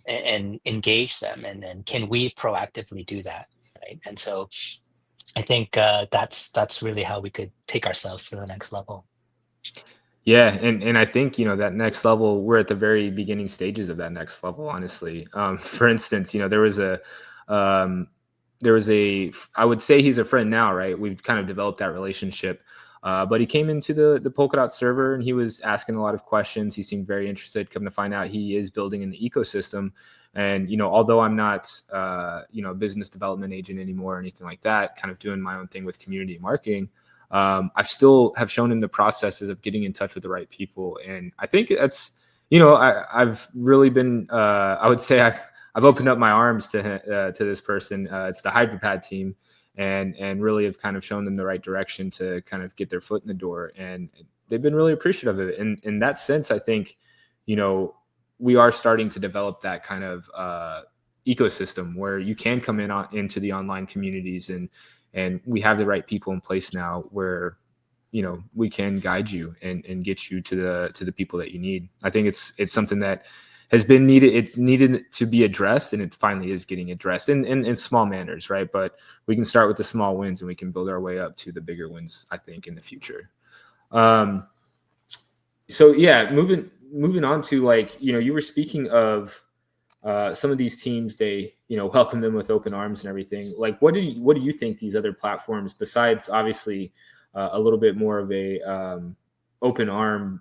and engage them, and then can we proactively do that, right? And so I think that's really how we could take ourselves to the next level. Yeah, and I think that next level, we're at the very beginning stages of that next level. Honestly, for instance, um, there was a I would say he's a friend now, right? We've kind of developed that relationship. But he came into the Polkadot server and he was asking a lot of questions. He seemed very interested. Come to find out, he is building in the ecosystem. And although I'm not a business development agent anymore or anything like that, kind of doing my own thing with community marketing, I still have shown him the processes of getting in touch with the right people. And I think that's, I've really been, I would say I've opened up my arms to this person. It's the Hydropad team, and really have kind of shown them the right direction to kind of get their foot in the door. And they've been really appreciative of it. And in that sense, I think, we are starting to develop that kind of ecosystem where you can come into the online communities, and we have the right people in place now where we can guide you and get you to the people that you need. I think it's something that has been needed. It's needed to be addressed, and it finally is getting addressed in small manners, right? But we can start with the small wins, and we can build our way up to the bigger wins, I think, in the future. So yeah, moving on to, like, you were speaking of some of these teams, they welcome them with open arms and everything. Like, what do you think these other platforms, besides obviously a little bit more of a open arm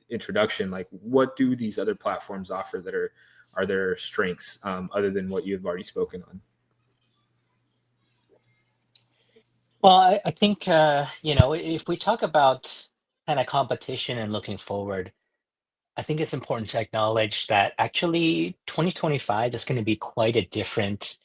introduction, like what do these other platforms offer that are their strengths, other than what you've already spoken on? Well, I think if we talk about kind of competition and looking forward, I think it's important to acknowledge that actually 2025 is going to be quite a different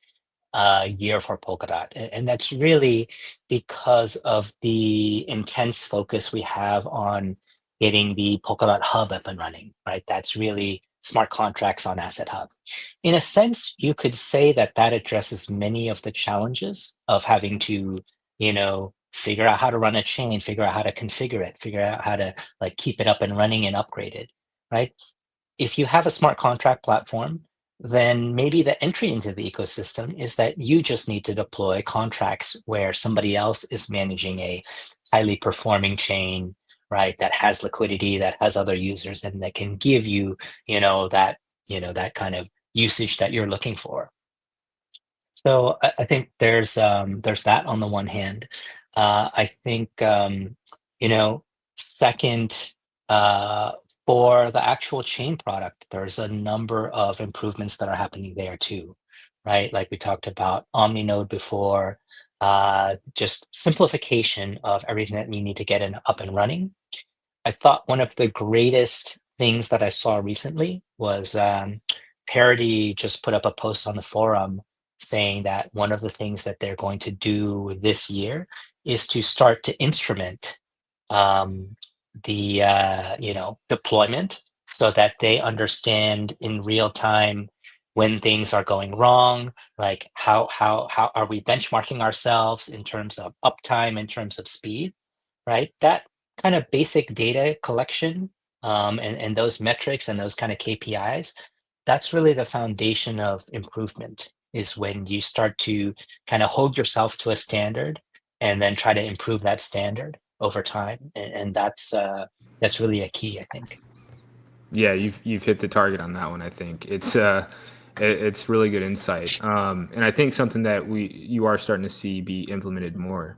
year for Polkadot. And that's really because of the intense focus we have on getting the Polkadot Hub up and running, right? That's really smart contracts on Asset Hub. In a sense, you could say that that addresses many of the challenges of having to, figure out how to run a chain, figure out how to configure it, figure out how to like keep it up and running and upgrade it, right? If you have a smart contract platform, then maybe the entry into the ecosystem is that you just need to deploy contracts where somebody else is managing a highly performing chain, right? That has liquidity, that has other users, and that can give you, that kind of usage that you're looking for. So I think there's that on the one hand. I think second, uh, for the actual chain product, there's a number of improvements that are happening there too, right? Like we talked about OmniNode before, just simplification of everything that you need to get up and running. I thought one of the greatest things that I saw recently was Parody just put up a post on the forum saying that one of the things that they're going to do this year is to start to instrument the deployment so that they understand in real time when things are going wrong, like how are we benchmarking ourselves in terms of uptime, in terms of speed, right? That kind of basic data collection, and those metrics and those kind of KPIs, that's really the foundation of improvement, is when you start to kind of hold yourself to a standard and then try to improve that standard over time. And that's really a key, I think. Yeah, you've hit the target on that one. I think it's really good insight, and I think something that you are starting to see be implemented more.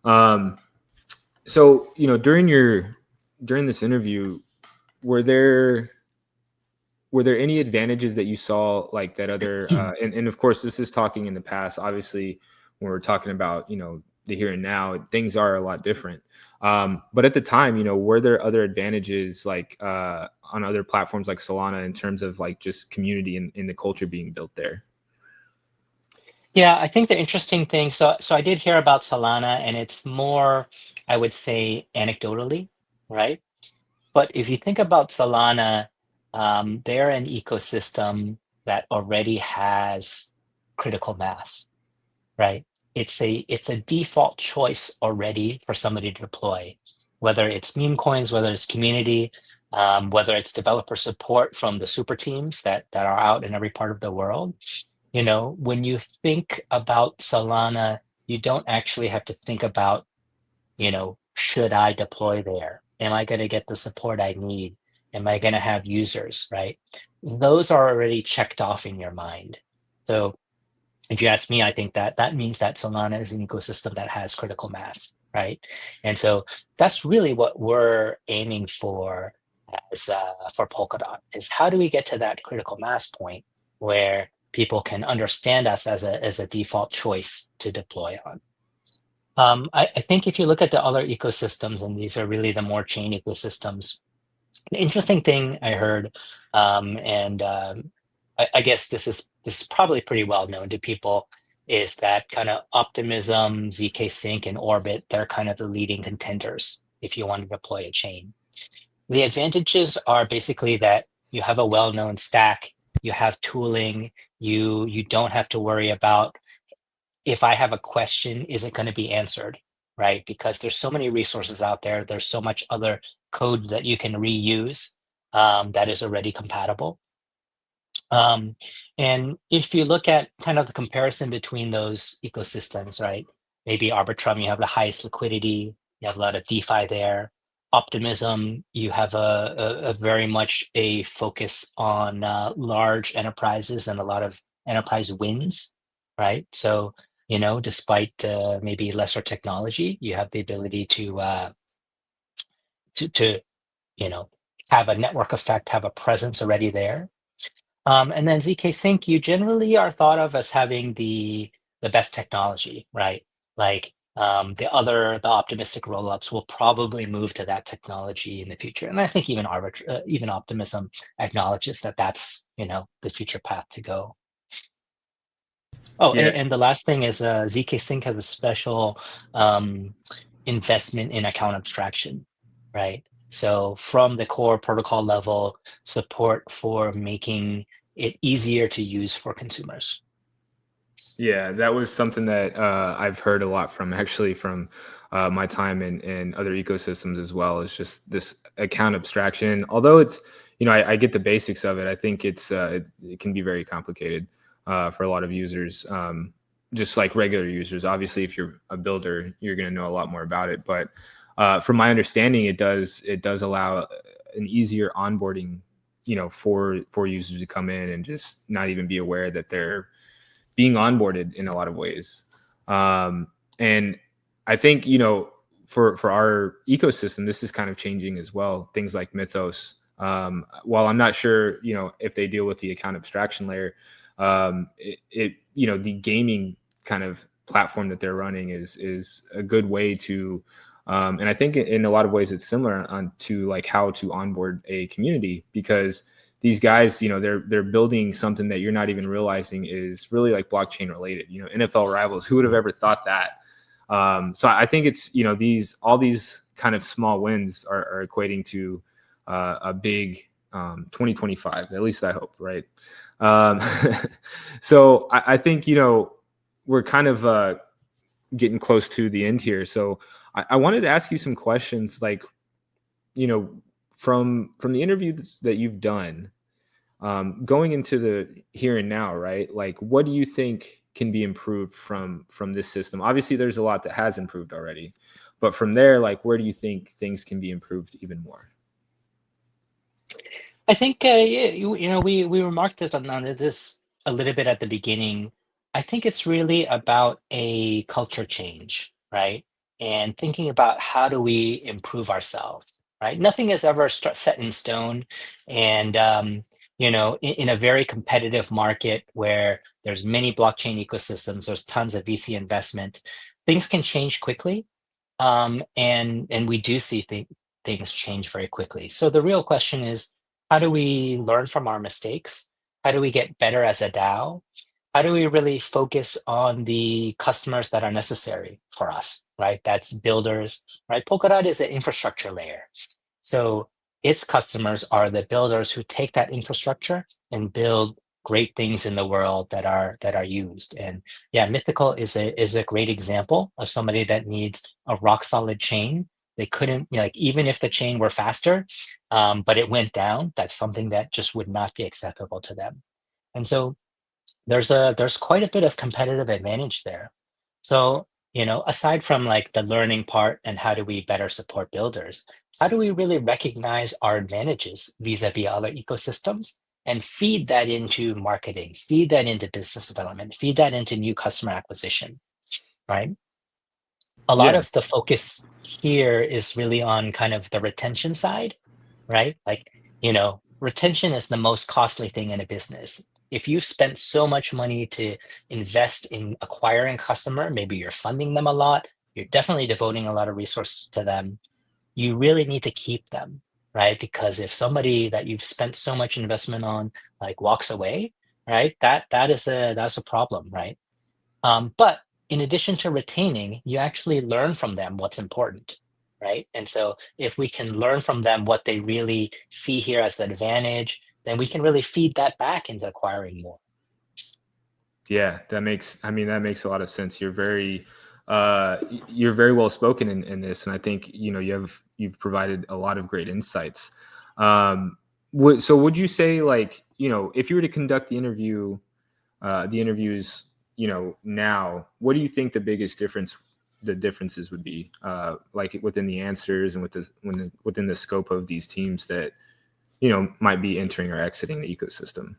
Um, so during this interview, were there were there any advantages that you saw, like that other and of course this is talking in the past, obviously when we're talking about the here and now, things are a lot different, but at the time, were there other advantages, like on other platforms like Solana, in terms of like just community and in the culture being built there? Yeah, I think the interesting thing, so I did hear about Solana, and it's more, I would say, anecdotally, right? But if you think about Solana, they're an ecosystem that already has critical mass, right? It's a default choice already for somebody to deploy, whether it's meme coins, whether it's community, whether it's developer support from the super teams that are out in every part of the world. When you think about Solana, you don't actually have to think about, should I deploy there? Am I going to get the support I need? Am I going to have users, right? Those are already checked off in your mind. So if you ask me, I think that means that Solana is an ecosystem that has critical mass, right? And so that's really what we're aiming for as for Polkadot, is how do we get to that critical mass point where people can understand us as a default choice to deploy on. I think if you look at the other ecosystems, and these are really the more chain ecosystems, an interesting thing I heard, and I guess this is probably pretty well known to people, is that kind of Optimism, ZK Sync, and Orbit. They're kind of the leading contenders if you want to deploy a chain. The advantages are basically that you have a well-known stack, you have tooling, you don't have to worry about, if I have a question, is it going to be answered, right? Because there's so many resources out there. There's so much other code that you can reuse, that is already compatible. And if you look at kind of the comparison between those ecosystems, right? Maybe Arbitrum, you have the highest liquidity, you have a lot of DeFi there. Optimism, you have a very much a focus on large enterprises and a lot of enterprise wins, right? So, despite maybe lesser technology, you have the ability to you know have a network effect, have a presence already there. And then ZK Sync, you generally are thought of as having the best technology, right? Like the optimistic rollups will probably move to that technology in the future, and I think even Optimism acknowledges that that's the future path to go. Oh, Yeah. and the last thing is ZK Sync has a special investment in account abstraction, right? So from the core protocol level, support for making it easier to use for consumers. Yeah, that was something that I've heard a lot from, actually, from my time in other ecosystems as well. It's just this account abstraction. Although it's, I get the basics of it. I think it can be very complicated for a lot of users, just like regular users. Obviously, if you're a builder, you're going to know a lot more about it. But from my understanding, it does allow an easier onboarding, for users to come in and just not even be aware that they're being onboarded in a lot of ways. And I think, for our ecosystem, this is kind of changing as well. Things like Mythos, while I'm not sure, if they deal with the account abstraction layer, the gaming kind of platform that they're running is a good way to, and I think in a lot of ways it's similar to like how to onboard a community, because these guys, they're building something that you're not even realizing is really like blockchain related. NFL Rivals, who would have ever thought that? So I think it's, all these kind of small wins are equating to a big 2025. At least I hope, right? Um, so I think, we're kind of getting close to the end here. So I wanted to ask you some questions, like, you know, from the interviews that you've done, going into the here and now, right? Like, what do you think can be improved from this system? Obviously, there's a lot that has improved already, but from there, like, where do you think things can be improved even more? I think we remarked this on this a little bit at the beginning. I think it's really about a culture change, right? And thinking about how do we improve ourselves, right? Nothing is ever set in stone, and in a very competitive market where there's many blockchain ecosystems, there's tons of VC investment, things can change quickly, and we do see things change very quickly. So the real question is, how do we learn from our mistakes? How do we get better as a DAO? How do we really focus on the customers that are necessary for us, right? That's builders, right? Polkadot is an infrastructure layer. So its customers are the builders who take that infrastructure and build great things in the world that are used. And yeah, Mythical is a great example of somebody that needs a rock solid chain. They couldn't, like, even if the chain were faster, but it went down, that's something that just would not be acceptable to them. And so there's quite a bit of competitive advantage there. So, aside from like the learning part and how do we better support builders, how do we really recognize our advantages vis-a-vis other ecosystems and feed that into marketing, feed that into business development, feed that into new customer acquisition, right? A lot Yeah, of the focus here is really on kind of the retention side, right? Like, retention is the most costly thing in a business. If you've spent so much money to invest in acquiring a customer, maybe you're funding them a lot, you're definitely devoting a lot of resources to them. You really need to keep them, right? Because if somebody that you've spent so much investment on like walks away, right, that's a problem, right? But in addition to retaining, you actually learn from them what's important, right? And so if we can learn from them what they really see here as the advantage, then we can really feed that back into acquiring more. yeah, that makes a lot of sense. You're very well spoken in this, and I think, you've provided a lot of great insights. So would you say, like, if you were to conduct the interviews, now, what do you think the differences would be, like, within the answers and within the scope of these teams that, might be entering or exiting the ecosystem?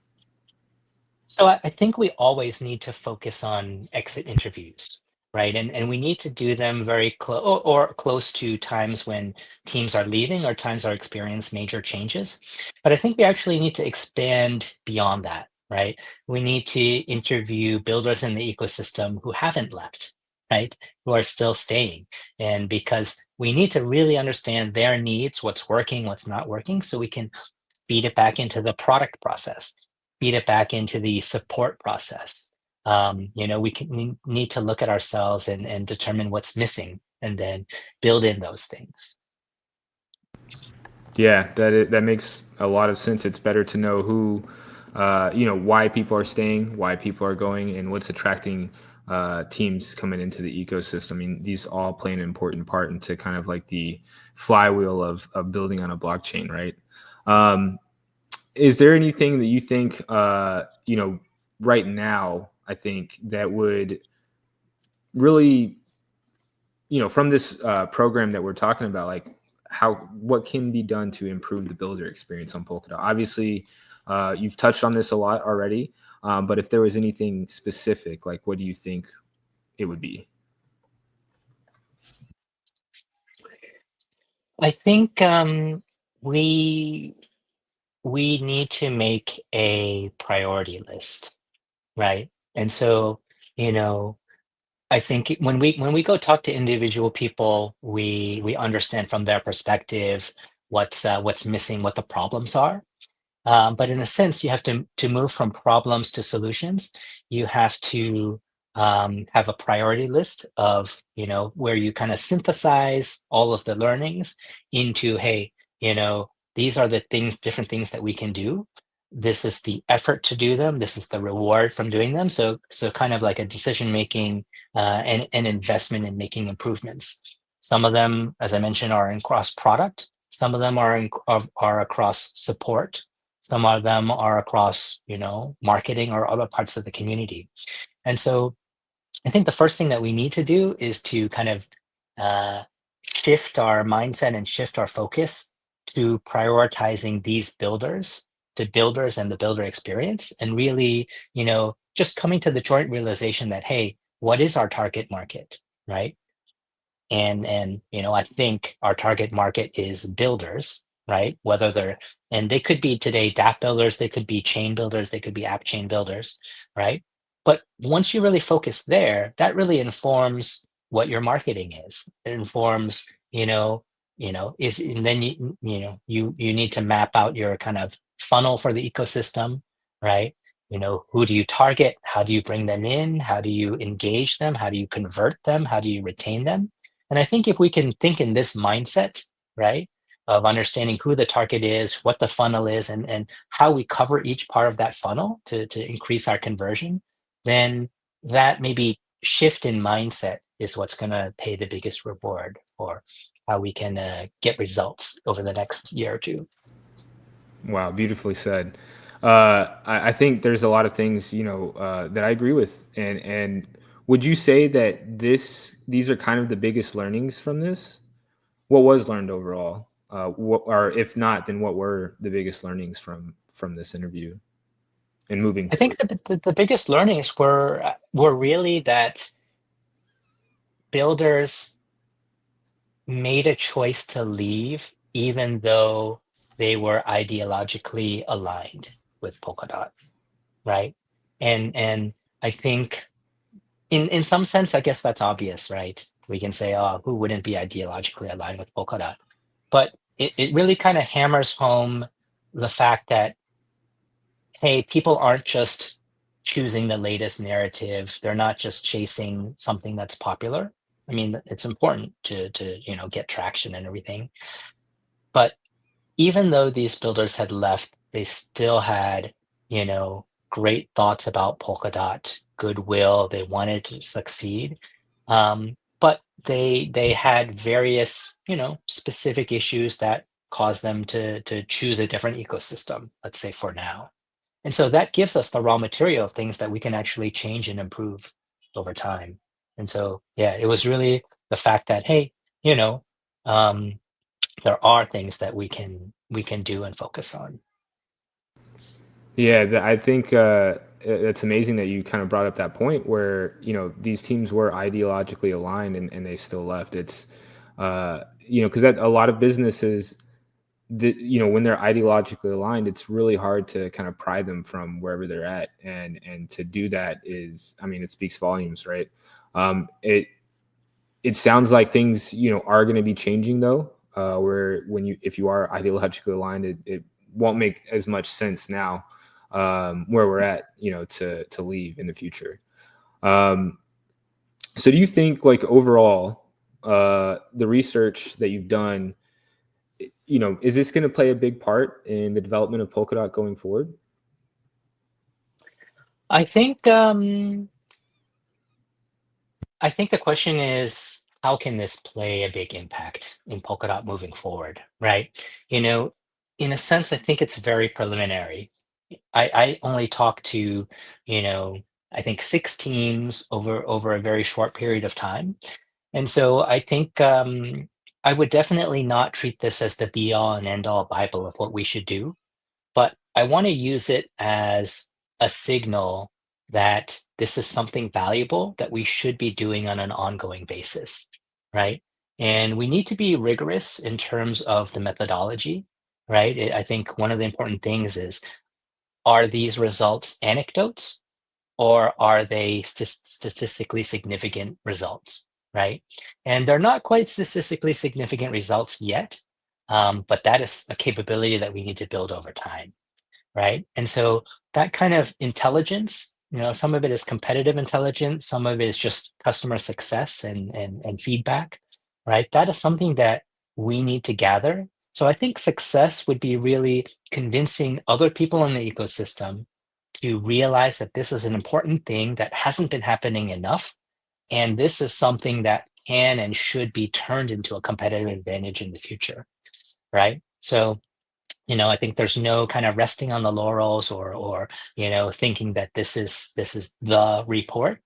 So I think we always need to focus on exit interviews, right? And we need to do them very close or close to times when teams are leaving or times are experience major changes. But I think we actually need to expand beyond that, right? We need to interview builders in the ecosystem who haven't left, right? Who are still staying. And because we need to really understand their needs, what's working, what's not working, so we can feed it back into the product process, feed it back into the support process. We need to look at ourselves and determine what's missing and then build in those things. Yeah, that makes a lot of sense. It's better to know why people are staying, why people are going, and what's attracting teams coming into the ecosystem. I mean, these all play an important part into kind of like the flywheel of building on a blockchain, right? Um, is there anything that you think, right now, I think that would really, from this program that we're talking about, like, what can be done to improve the builder experience on Polkadot? Obviously, you've touched on this a lot already, but if there was anything specific, like, what do you think it would be? I think we we need to make a priority list, right? And so, you know, I think when we go talk to individual people, we understand from their perspective what's missing, what the problems are. But in a sense, you have to move from problems to solutions. You have to have a priority list of, where you kind of synthesize all of the learnings into, hey, these are the different things that we can do. This is the effort to do them. This is the reward from doing them. So kind of like a decision making and an investment in making improvements. Some of them, as I mentioned, are in cross product. Some of them are across support. Some of them are across, marketing or other parts of the community. And so I think the first thing that we need to do is to kind of uh, shift our mindset and shift our focus to prioritizing these builders, to builders and the builder experience, and really, just coming to the joint realization that, hey, what is our target market, right? And I think our target market is builders, right? Whether and they could be today dApp builders, they could be chain builders, they could be app chain builders, right? But once you really focus there, that really informs what your marketing is. It informs, is and then you need to map out your kind of funnel for the ecosystem, right? Who do you target? How do you bring them in? How do you engage them? How do you convert them? How do you retain them? And I think if we can think in this mindset, right, of understanding who the target is, what the funnel is, and how we cover each part of that funnel to increase our conversion, then that maybe shift in mindset is what's going to pay the biggest reward for how we can get results over the next year or two. Wow, beautifully said. I think there's a lot of things, that I agree with. And would you say that these are kind of the biggest learnings from this? What was learned overall? Or if not, then what were the biggest learnings from this interview and moving I think forward? the biggest learnings were really that builders made a choice to leave, even though they were ideologically aligned with Polkadot, right? And I think in some sense, I guess that's obvious, right? We can say, oh, who wouldn't be ideologically aligned with Polkadot? But it really kind of hammers home the fact that, hey, people aren't just choosing the latest narrative. They're not just chasing something that's popular. I mean, it's important to get traction and everything. But even though these builders had left, they still had, great thoughts about Polkadot, goodwill. They wanted to succeed. But they had various, specific issues that caused them to choose a different ecosystem, let's say for now. And so that gives us the raw material of things that we can actually change and improve over time. And so, yeah, it was really the fact that, hey, you know, um, there are things that we can do and focus on. Yeah, I think it's amazing that you kind of brought up that point where these teams were ideologically aligned and they still left. It's because that a lot of businesses, when they're ideologically aligned, it's really hard to kind of pry them from wherever they're at, and to do that is, I mean, it speaks volumes, right? It sounds like things are going to be changing though, where if you are ideologically aligned, it won't make as much sense now, where we're at, to leave in the future. um, so do you think, like, overall, the research that you've done, is this going to play a big part in the development of Polkadot going forward? I think I think the question is, how can this play a big impact in Polkadot moving forward, right? You know, in a sense, I think it's very preliminary. I only talked to, you know, I think 6 teams over a very short period of time. And so I think I would definitely not treat this as the be all and end all Bible of what we should do, but I want to use it as a signal that this is something valuable that we should be doing on an ongoing basis, right? And we need to be rigorous in terms of the methodology, right? I think one of the important things is, are these results anecdotes or are they statistically significant results, right? And they're not quite statistically significant results yet, but that is a capability that we need to build over time, right? And so that kind of intelligence some of it is competitive intelligence, some of it is just customer success and feedback, right? That is something that we need to gather. So I think success would be really convincing other people in the ecosystem to realize that this is an important thing that hasn't been happening enough. And this is something that can and should be turned into a competitive advantage in the future, right? So I think there's no kind of resting on the laurels or thinking that this is the report.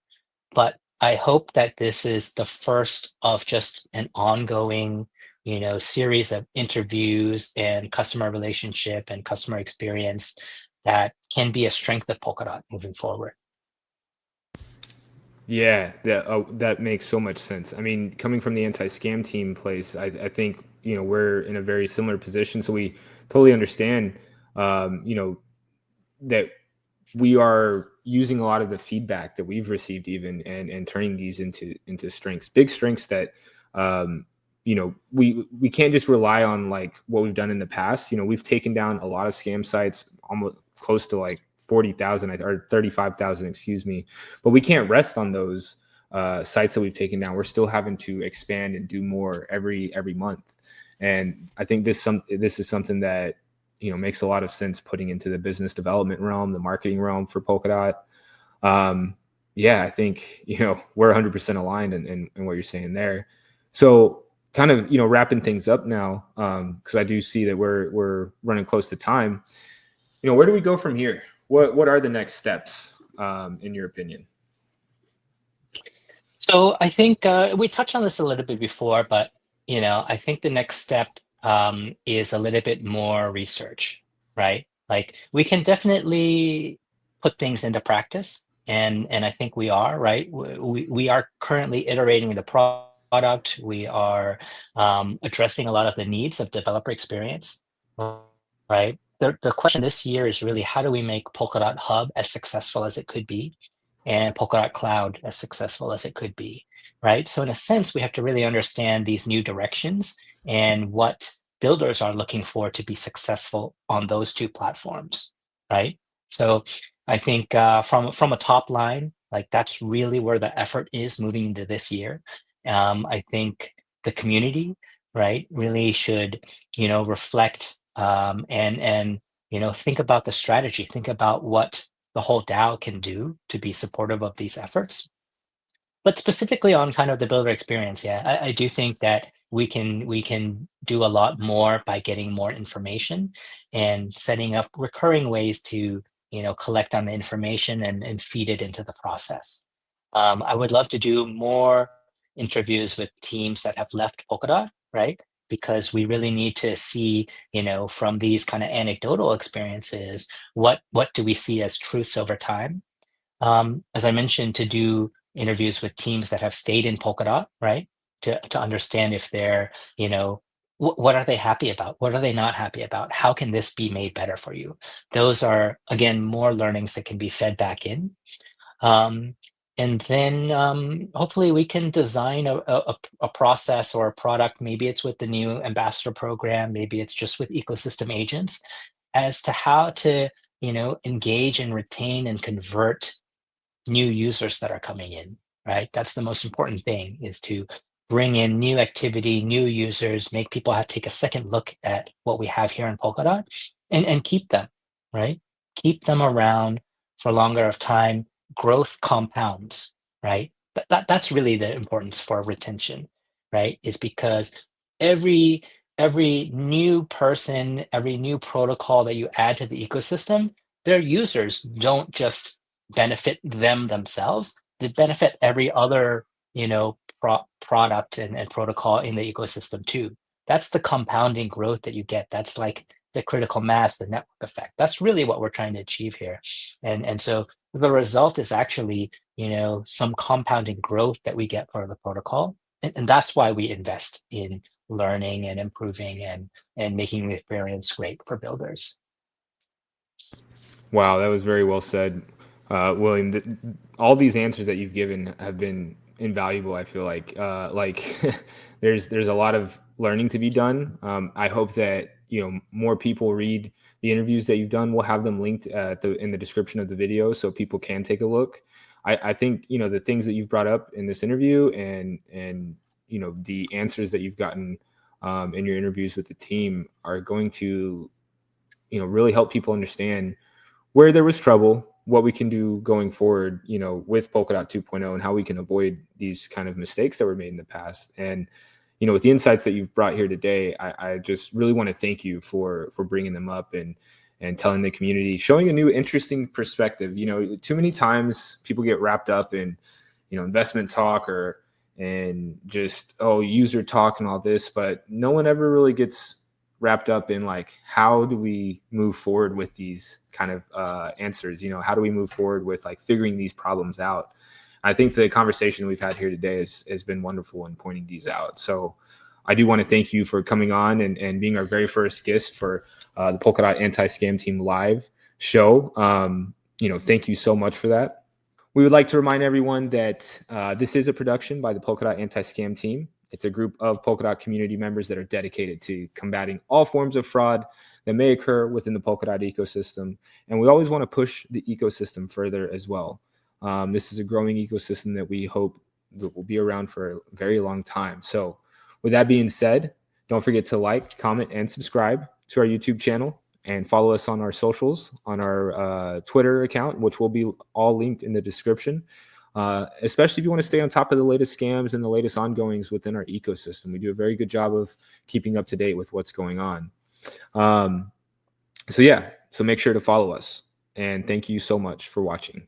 But I hope that this is the first of just an ongoing, series of interviews and customer relationship and customer experience that can be a strength of Polkadot moving forward. Yeah, that makes so much sense. I mean, coming from the anti-scam team place, I think we're in a very similar position, so we totally understand, that we are using a lot of the feedback that we've received, even and turning these into strengths, big strengths that we can't just rely on like what we've done in the past. We've taken down a lot of scam sites, almost close to like 40,000 or 35,000, excuse me. But we can't rest on those sites that we've taken down. We're still having to expand and do more every month. And I think this is something that makes a lot of sense putting into the business development realm, the marketing realm for Polkadot. Yeah, I think we're 100% aligned in what you're saying there. So kind of wrapping things up now, because I do see that we're running close to time. Where do we go from here? What are the next steps, in your opinion? So I think we touched on this a little bit before, but I think the next step is a little bit more research, right? Like we can definitely put things into practice, and I think we are, right? We are currently iterating the product. We are addressing a lot of the needs of developer experience, right? The question this year is really how do we make Polkadot Hub as successful as it could be, and Polkadot Cloud as successful as it could be, right? So in a sense, we have to really understand these new directions and what builders are looking for to be successful on those two platforms, right? So I think from a top line, like that's really where the effort is moving into this year. I think the community, right, really should reflect and think about the strategy, think about what the whole DAO can do to be supportive of these efforts. But specifically on kind of the builder experience, yeah, I do think that we can do a lot more by getting more information and setting up recurring ways to collect on the information and feed it into the process. I would love to do more interviews with teams that have left Polkadot, right? Because we really need to see, from these kind of anecdotal experiences, what do we see as truths over time? As I mentioned, to do interviews with teams that have stayed in Polkadot, right? To understand if they're, what are they happy about? What are they not happy about? How can this be made better for you? Those are, again, more learnings that can be fed back in. Um, and then hopefully we can design a process or a product. Maybe it's with the new ambassador program, maybe it's just with ecosystem agents, as to how to engage and retain and convert new users that are coming in, right? That's the most important thing, is to bring in new activity, new users, make people have to take a second look at what we have here in Polkadot, and keep them, right? Keep them around for longer of time. Growth compounds, right? That's really the importance for retention, right? Is because every every new person, every new protocol that you add to the ecosystem, their users don't just benefit them themselves, they benefit every other product and protocol in the ecosystem too. That's the compounding growth that you get. That's like the critical mass, the network effect. That's really what we're trying to achieve here. And so the result is actually some compounding growth that we get for the protocol. And that's why we invest in learning and improving and making the experience great for builders. Wow, that was very well said, William. All these answers that you've given have been invaluable. I feel like there's a lot of learning to be done. I hope that more people read the interviews that you've done. We'll have them linked in the description of the video so people can take a look. I think the things that you've brought up in this interview and the answers that you've gotten in your interviews with the team are going to really help people understand where there was trouble, what we can do going forward, with Polkadot 2.0 and how we can avoid these kind of mistakes that were made in the past. And, with the insights that you've brought here today, I just really want to thank you for bringing them up and telling the community, showing a new interesting perspective. Too many times people get wrapped up in, investment talk and just, user talk and all this, but no one ever really gets wrapped up in like, how do we move forward with these kind of answers? How do we move forward with like figuring these problems out? I think the conversation we've had here today has been wonderful in pointing these out. So I do want to thank you for coming on and being our very first guest for the Polkadot Anti-Scam Team live show. Thank you so much for that. We would like to remind everyone that this is a production by the Polkadot Anti-Scam Team. It's a group of Polkadot community members that are dedicated to combating all forms of fraud that may occur within the Polkadot ecosystem. And we always want to push the ecosystem further as well. This is a growing ecosystem that we hope that will be around for a very long time. So with that being said, don't forget to like, comment, and subscribe to our YouTube channel and follow us on our socials, on our Twitter account, which will be all linked in the description. Especially if you want to stay on top of the latest scams and the latest ongoings within our ecosystem. We do a very good job of keeping up to date with what's going on. So make sure to follow us. And thank you so much for watching.